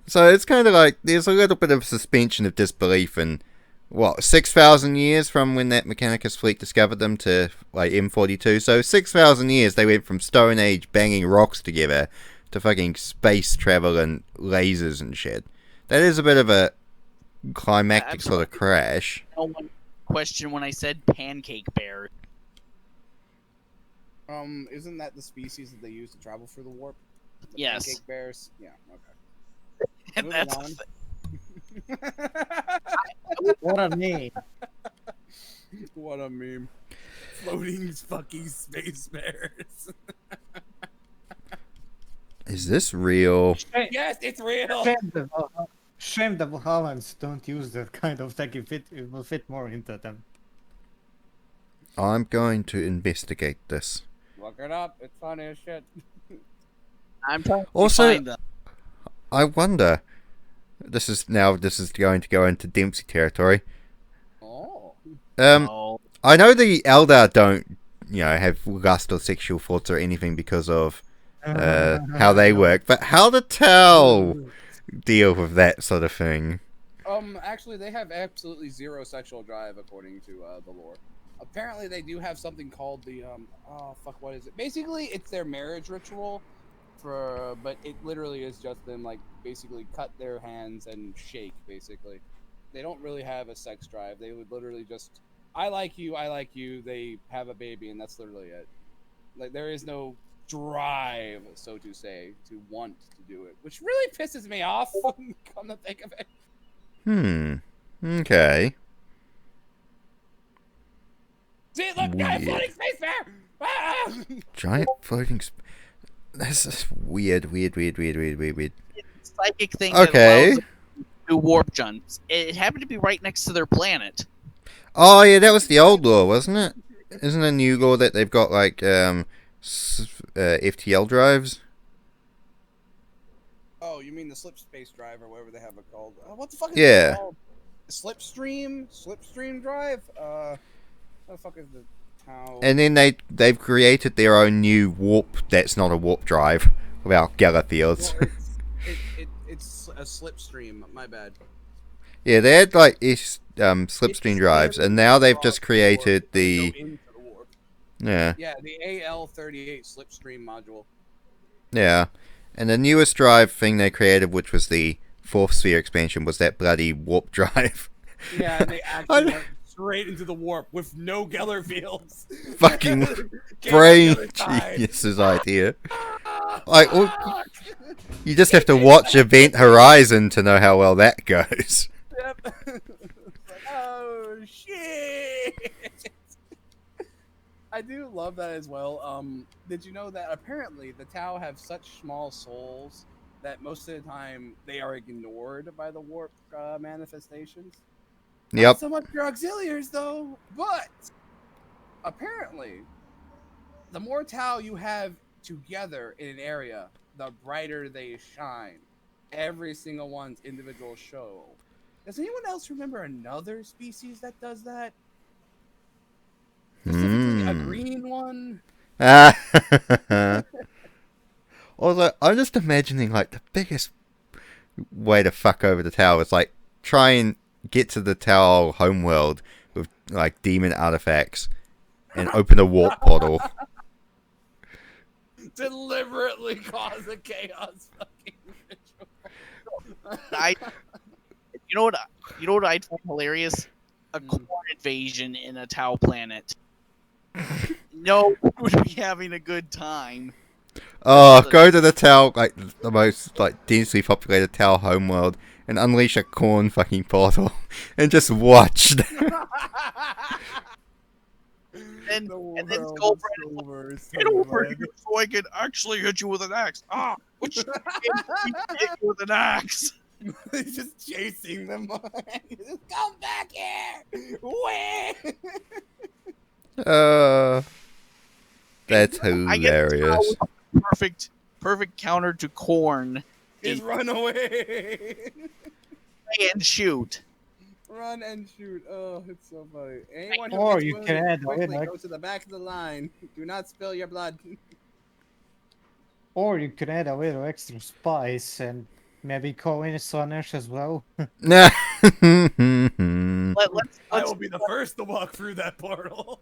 So it's kind of like, there's a little bit of suspension of disbelief in, 6,000 years from when that Mechanicus fleet discovered them to, like, M42. So 6,000 years they went from Stone Age banging rocks together to fucking space travel and lasers and shit. That is a bit of a climactic sort of crash. No one questioned when I said pancake bear. Isn't that the species that they use to travel through the warp? The Yes. Pancake bears? Yeah, okay. And Moving that's on. What a name. What a meme. Floating fucking space bears. Is this real? Yes, it's real! Shame the Hollands don't use that kind of tech. It will fit more into them. I'm going to investigate this. Look it up. It's funny as shit. I'm trying to Also, find them. I wonder... This is going to go into Dempsey territory. Oh. Oh. I know the Eldar don't, have lust or sexual thoughts or anything because of how they work, but how the Tau deal with that sort of thing? Actually, they have absolutely zero sexual drive according to the lore. Apparently, they do have something called the what is it? Basically, it's their marriage ritual. But it literally is just them basically cut their hands and shake. Basically, they don't really have a sex drive. They would literally just, I like you. They have a baby, and that's literally it. Like, there is no drive, so to say, to want to do it, which really pisses me off. Come to think of it. Okay. See, look, giant floating space bear. Ah! Giant floating. This is weird. Psychic thing Okay. that allows them to do warp jumps. It happened to be right next to their planet. Oh yeah, that was the old law, wasn't it? Isn't a new law that they've got FTL drives? Oh, you mean the slip space drive or whatever they have it called? What the fuck is Yeah. it called? Slipstream drive? What the fuck is the how? And then they've created their own new warp that's not a warp drive without Geller fields. Well, it's a slipstream. My bad. Yeah, they had slipstream drives, and now they've just created the Yeah, the AL38 slipstream module. Yeah, and the newest drive thing they created, which was the fourth sphere expansion, was that bloody warp drive. Yeah, they actually went straight into the warp with no Geller fields. Fucking brain genius's idea. You just have to watch Event Horizon to know how well that goes. Yep. Oh shit! I do love that as well. Did you know that apparently the Tau have such small souls that most of the time they are ignored by the warp manifestations? Yep. Not so much your auxiliaries, though. But apparently, the more Tau you have together in an area, the brighter they shine. Every single one's individual show. Does anyone else remember another species that does that? Specifically, a green one? Although, I'm just imagining, like, the biggest way to fuck over the tower is, like, try and get to the tower homeworld with, like, demon artifacts and open a warp portal. Deliberately cause a chaos fucking ritual. You know what I'd find hilarious? A corn invasion in a Tau planet. No one would be having a good time. Oh, go to the tower, like, the most, like, densely populated tower homeworld and unleash a corn fucking portal and just watch. And then Skull get over here so I can actually hit you with an axe. Ah, which hit you with an axe? He's just chasing them. Just come back here! Wait! That's hilarious. Perfect counter to corn Is run away! and shoot. Run and shoot. Oh, it's so funny. Anyone who Or gets you wounded, can add quickly like- go to the back of the line. Do not spill your blood. Or you can add a little extra spice and maybe call in a Slanesh as well. Let's I will be the first to walk through that portal.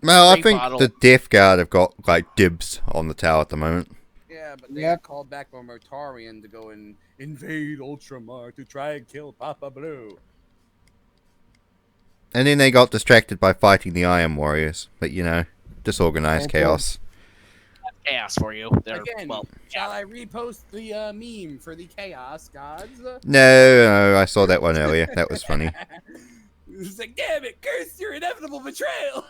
Well, I Great think bottle. the Death Guard have got, like, dibs on the tower at the moment. Yeah, but they Yep. got called back by Mortarian to go and invade Ultramar to try and kill Papa Blue. And then they got distracted by fighting the Iron Warriors. But, you know, disorganized Okay. chaos. chaos for you. They're, Again, well, shall I repost the meme for the Chaos Gods? No, I saw that one earlier. That was funny. It's like, damn it, curse your inevitable betrayal!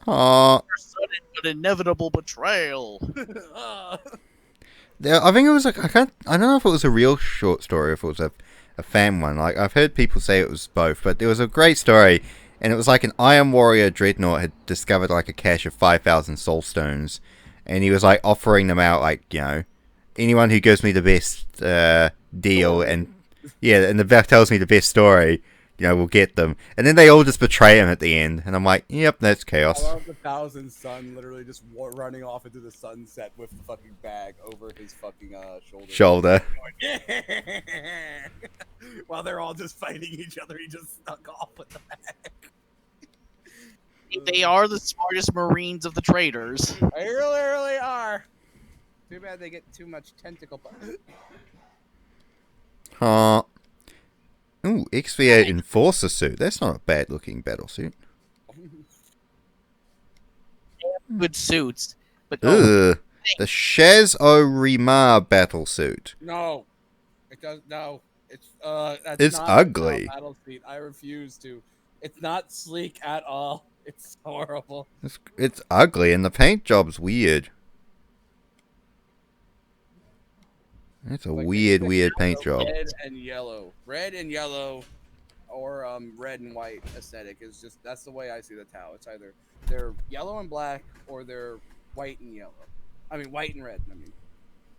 Aw. an inevitable betrayal. Yeah, I think it was like, I don't know if it was a real short story or if it was a fan one. Like, I've heard people say it was both, but there was a great story, and it was like an Iron Warrior Dreadnought had discovered like a cache of 5,000 soul stones, and he was like offering them out, like, you know, anyone who gives me the best deal, and yeah, and the vet tells me the best story, you know, we'll get them. And then they all just betray him at the end, and I'm like, yep, that's I chaos. love the Thousand Sun literally just running off into the sunset with the fucking bag over his fucking shoulder. While they're all just fighting each other, he just snuck off with the bag. They are the smartest Marines of the traders. They really are. Too bad they get too much tentacle. Huh. Ooh, XVA Enforcer suit. That's not a bad looking battle suit. Good suits, but Ugh. The Shaz Rimar battle suit. No, it does. No, it's that's It's not ugly. a battle suit. I refuse to. It's not sleek at all. It's horrible. It's ugly, and the paint job's weird. It's a Like, weird it's paint job. Red and yellow, or red and white aesthetic is just that's the way I see the Tau. It's either they're yellow and black or they're white and yellow. I mean white and red. I mean,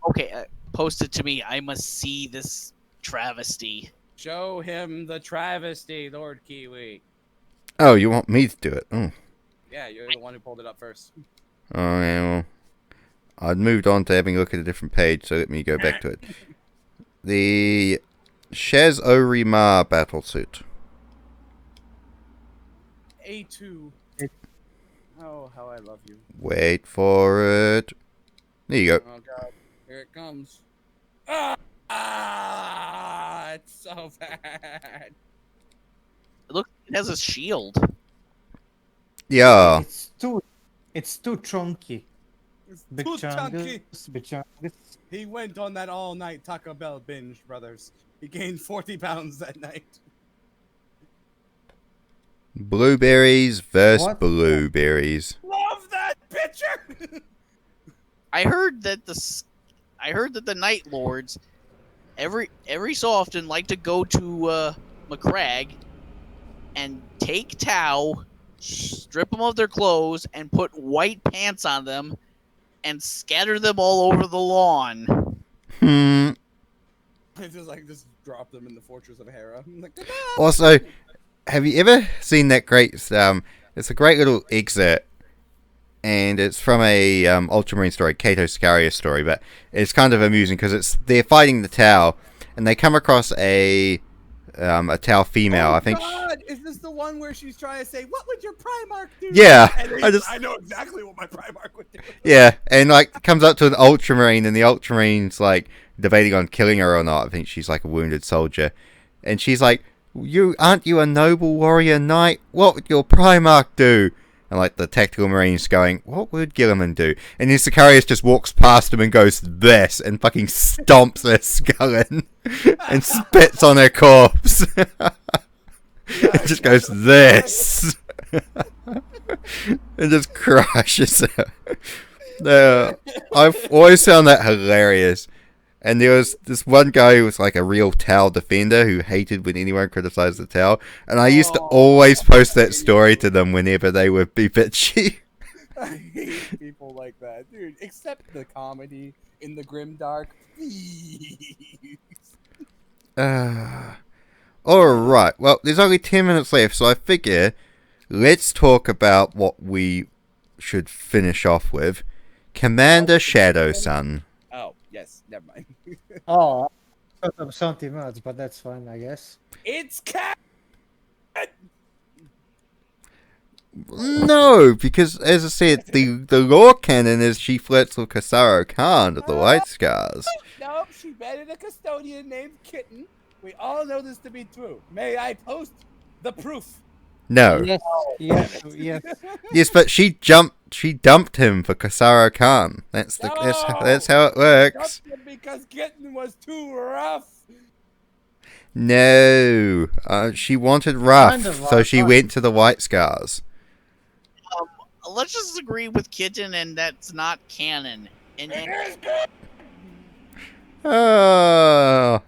okay, post it to me. I must see this travesty. show him the travesty, Lord Kiwi. Oh, you want me to do it? Oh, Yeah, you're the one who pulled it up first. oh yeah. Well, I'd moved on to having a look at a different page, so let me go back to it. The Shaz Rimar battle suit. A2. Oh, how I love you. Wait for it. There you go. Oh god, here it comes. It's so bad. Look, it has a shield. Yeah. It's too chunky. It's Big too chunky. chungus, big chungus. He went on that all-night Taco Bell binge, brothers. He gained 40 pounds that night. Blueberries versus What? blueberries. Love that picture. I heard that the Night Lords every so often like to go to McCrag and take Tau, strip them of their clothes, and put white pants on them, and scatter them all over the lawn. Hmm. Just drop them in the Fortress of Hera. Like, Also, have you ever seen that great? It's a great little excerpt, and it's from a Ultramarine story, Kato Scaria story. But it's kind of amusing because they're fighting the Tau, and they come across a Tau female. oh I think. God, is this the one where she's trying to say, "What would your Primarch do?" Yeah, And I know exactly what my Primarch would do. Yeah, and like comes up to an Ultramarine, and the Ultramarine's like debating on killing her or not. I think she's like a wounded soldier, and she's like, aren't you a noble warrior knight? What would your Primarch do?" And like the tactical marine's going, "What would Gilliman do?" And then Sicarius just walks past him and goes this, and fucking stomps her skull in, and spits on her corpse. It just goes this. And just crushes her. I've always found that hilarious. And there was this one guy who was like a real Tau defender who hated when anyone criticized the Tau. And I used to always post that story to them whenever they would be bitchy. I hate people like that, dude. Accept the comedy in the grim dark, please. Alright, well, there's only 10 minutes left, so I figure let's talk about what we should finish off with. Commander Shadow Sun. Oh, yes, never mind. Oh, I thought of something else, but that's fine, I guess. It's cat. No, because as I said, the lore canon is she flirts with Kasaro Khan of the White Scars. Nope, she married a custodian named Kitten. We all know this to be true. May I post the proof? No. Yes. Yes, but she dumped him for Kasaro Khan. That's how it works. Dumped him because Kitten was too rough. No, she wanted rough, Kind of so she went to the White Scars. Let's just agree with Kitten, and that's not canon. And Oh.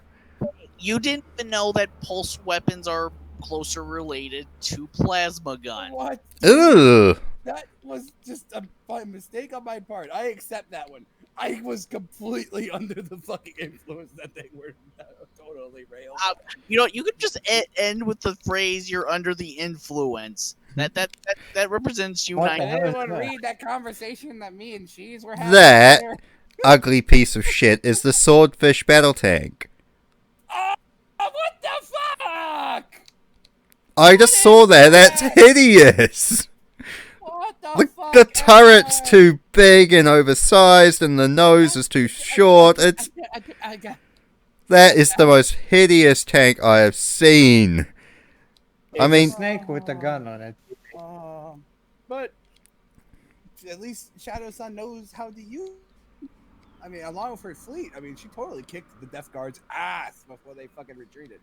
you didn't even know that pulse weapons are closer related to plasma gun. What? Ugh. That was just a mistake on my part. I accept that one. I was completely under the fucking influence that they were totally railed. You could just end with the phrase "you're under the influence." That represents you. What Did the hell is anyone that? read that conversation that me and Cheese were having? That there? ugly piece of shit is the Swordfish battle tank. Oh, what the fuck? I just saw that. That's hideous. What the fuck? The turret's too big and oversized, and the nose is too short. That is the most hideous tank I have seen. I mean, It's a snake with a gun on it. But at least Shadow Sun knows how to use. I mean, along with her fleet, I mean, she totally kicked the Death Guard's ass before they fucking retreated.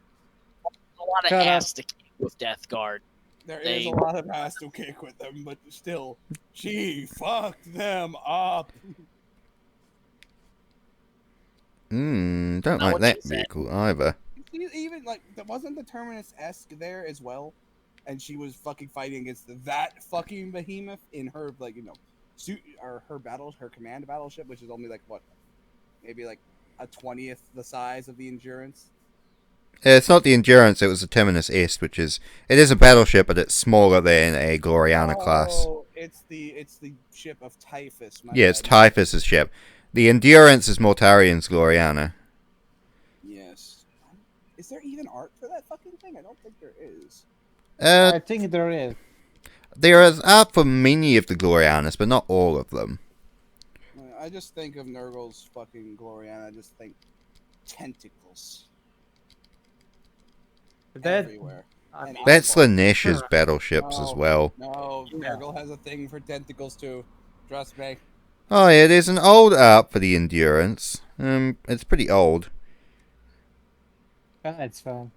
A lot of Shut up. ass to kick with Death Guard. There is a lot of ass to kick with them, but still, she fucked them up. don't Not like what that she said. vehicle either. Even like, wasn't the Terminus-esque there as well? And she was fucking fighting against that fucking behemoth in her, like, suit or her command battleship, which is only like what, maybe like a 20th the size of the Endurance. It's not the Endurance, it was the Terminus Est, it is a battleship, but it's smaller than a Gloriana class. Oh, it's the ship of Typhus. Yeah, it's Typhus's ship. The Endurance is Mortarian's Gloriana. Yes. Is there even art for that fucking thing? I don't think there is. I think there is. There is art for many of the Glorianas, but not all of them. I just think of Nurgle's fucking Gloriana. I just think tentacles everywhere. And That's eyeballs. Lanesh's battleships as well. No, Nurgle has a thing for tentacles too. Trust me. Oh yeah, there's an old art for the Endurance. It's pretty old. It's fine.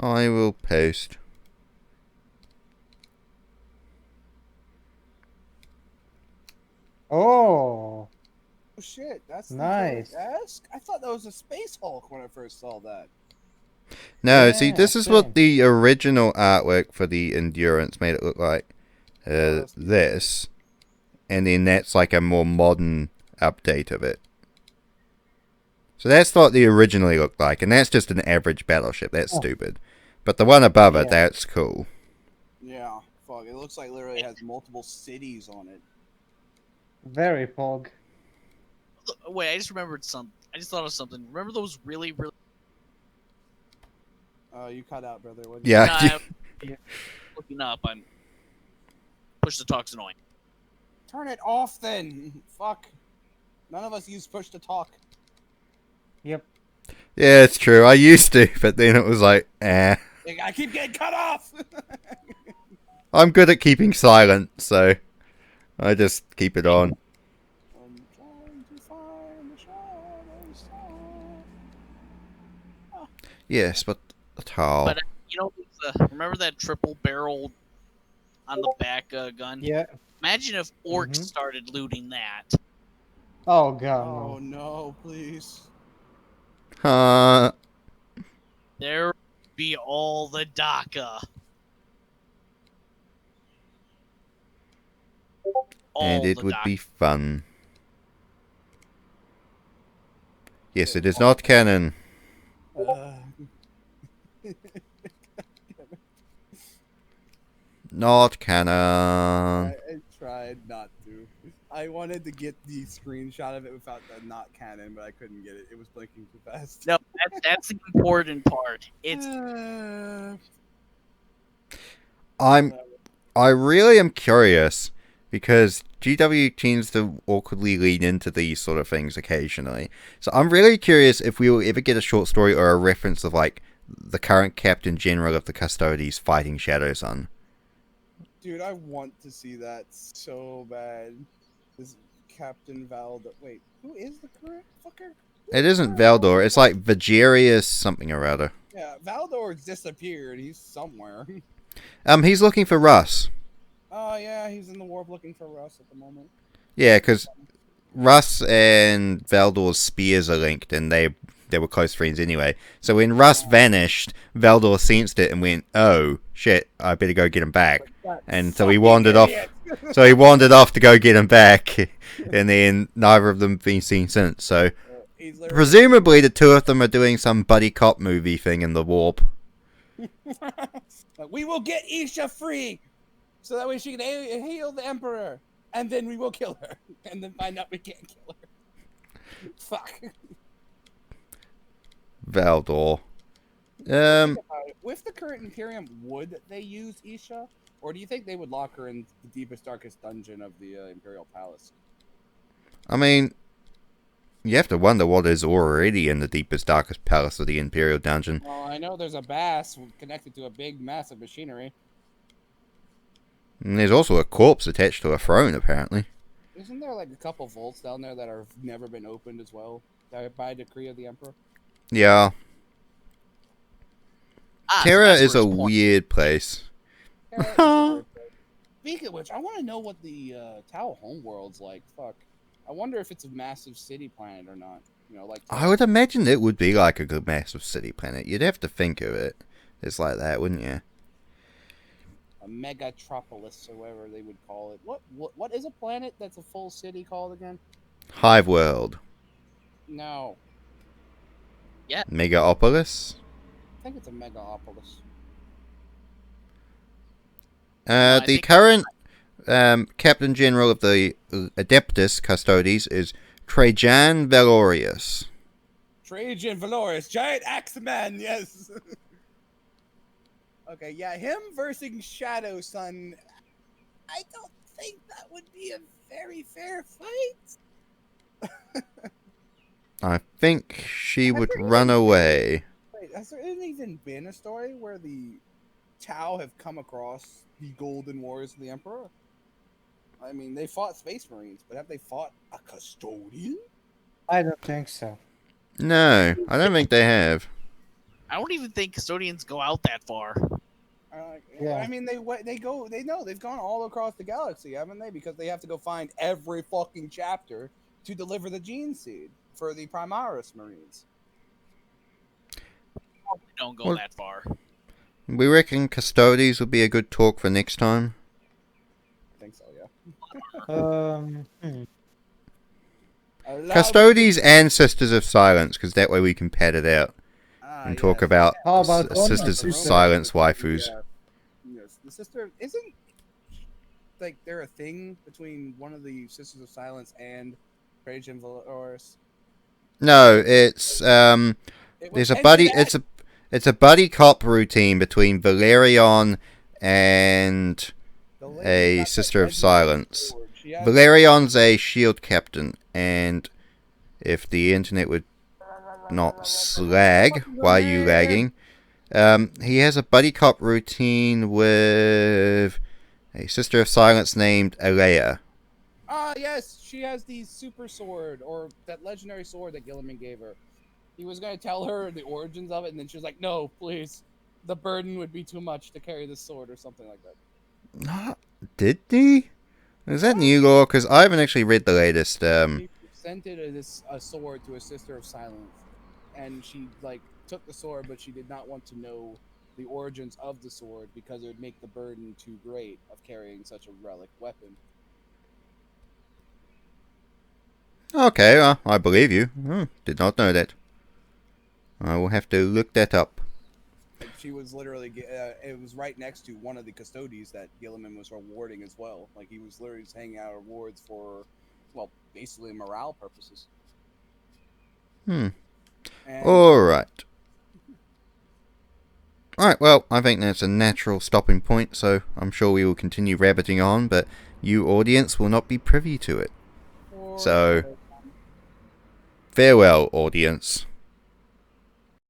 I will post. Oh, Oh shit, that's nice. esque. I thought that was a Space Hulk when I first saw that. No, see, Yeah, this is same. what the original artwork for the Endurance made it look like. that's This, and then that's like a more modern update of it. So that's what the originally looked like, and that's just an average battleship. That's stupid. But the one above it, Yeah. that's cool. Yeah, fuck. It looks like literally has multiple cities on it. Very pog. Wait, I just remembered something. I just thought of something. Remember those really, really... You cut out, brother. What'd Yeah. Nah, I'm looking up. I'm... Push to talk's annoying. Turn it off then. Fuck. None of us use push to talk. Yep. Yeah, it's true. I used to, but then it was like, eh. I keep getting cut off. I'm good at keeping silent, so I just keep it on. I'm trying to find the shadows. Yes, but how? But, remember that triple barrel on the back gun? Yeah. Imagine if orcs Mhm. started looting that. Oh god, Oh no. no, please. There would be all the DACA. And it would DACA. be fun. Yes, it is not canon. Not canon. I tried not to. I wanted to get the screenshot of it without the not canon, but I couldn't get it. It was blinking too fast. No, that's the important part. It's I really am curious because GW tends to awkwardly lean into these sort of things occasionally. So I'm really curious if we will ever get a short story or a reference of like the current Captain General of the Custodes fighting Shadow Sun. Dude, I want to see that so bad. This Captain Valdor. Wait, who is the current fucker? It isn't Valdor, it's like Vigerius something or other. Yeah, Valdor's disappeared. He's somewhere. He's looking for Russ. Oh yeah, he's in the warp looking for Russ at the moment. Yeah, because Russ and Valdor's spears are linked, and they were close friends anyway. So when Russ vanished, Valdor sensed it and went, "Oh shit, I better go get him back." And so he wandered off. So he wandered off to go get him back, and then neither of them been seen since. So presumably the two of them are doing some buddy cop movie thing in the warp. We will get Isha free, so that way she can heal the Emperor, and then we will kill her, and then find out we can't kill her. Fuck. Valdor. With the current Imperium, would they use Isha, or do you think they would lock her in the deepest, darkest dungeon of the Imperial Palace? I mean, you have to wonder what is already in the deepest, darkest palace of the Imperial Dungeon. Well, I know there's a bass connected to a big, massive machinery. And there's also a corpse attached to a throne, apparently. Isn't there like a couple vaults down there that have never been opened as well, by decree of the Emperor? Yeah. Terra that's is where a it's pointing. weird place. Speaking of which, I want to know what the Tau homeworld's like. Fuck. I wonder if it's a massive city planet or not. You know, like I would imagine it would be like a good massive city planet. You'd have to think of it. It's like that, wouldn't you? a megatropolis or whatever they would call it. What is a planet that's a full city called again? Hive World. No, Megaopolis. I think it's a megaopolis. I The think- current Captain General of the Adeptus Custodes is Trajan Valorius. Trajan Valorous, giant Axeman, yes. Okay, yeah, him versus Shadow Sun. I don't think that would be a very fair fight. I think she would run away. Wait, has there even been a story where the Tau have come across the Golden Wars of the Emperor? I mean, they fought Space Marines, but have they fought a custodian? I don't think so. No, I don't think they have. I don't even think custodians go out that far. Yeah. I mean, they know they've gone all across the galaxy, haven't they? Because they have to go find every fucking chapter to deliver the gene seed for the Primaris Marines. Don't go Well- that far. We reckon Custodes would be a good talk for next time. I think so, yeah. Custodes and Sisters of Silence, because that way we can pad it out and talk about How about Sisters of Romance? Silence waifus. Yeah. Yes, the sister isn't like there a thing between one of the Sisters of Silence and Rage and Valorous? No, it's It was there's a hinted buddy. at. It's a buddy cop routine between Valerion and The lady a got that Sister of legendary Silence. sword. She has- Valerion's a shield captain, and if the internet would not slag, why are you lagging? He has a buddy cop routine with a Sister of Silence named Alea. Ah, yes, she has the super sword, or that legendary sword that Gilliman gave her. He was going to tell her the origins of it, and then she was like, no, please. The burden would be too much to carry this sword, or something like that. Did he? Is that new lore? Because I haven't actually read the latest. He presented a sword to a Sister of Silence, and she, like, took the sword, but she did not want to know the origins of the sword because it would make the burden too great of carrying such a relic weapon. Okay, well, I believe you. Did not know that. I will have to look that up. Like, she was literally, it was right next to one of the custodies that Gilliman was rewarding as well. Like, he was literally just hanging out rewards for, well, basically morale purposes. And Alright. Alright, well, I think that's a natural stopping point, so I'm sure we will continue rabbiting on, but you, audience, will not be privy to it. So, farewell, audience.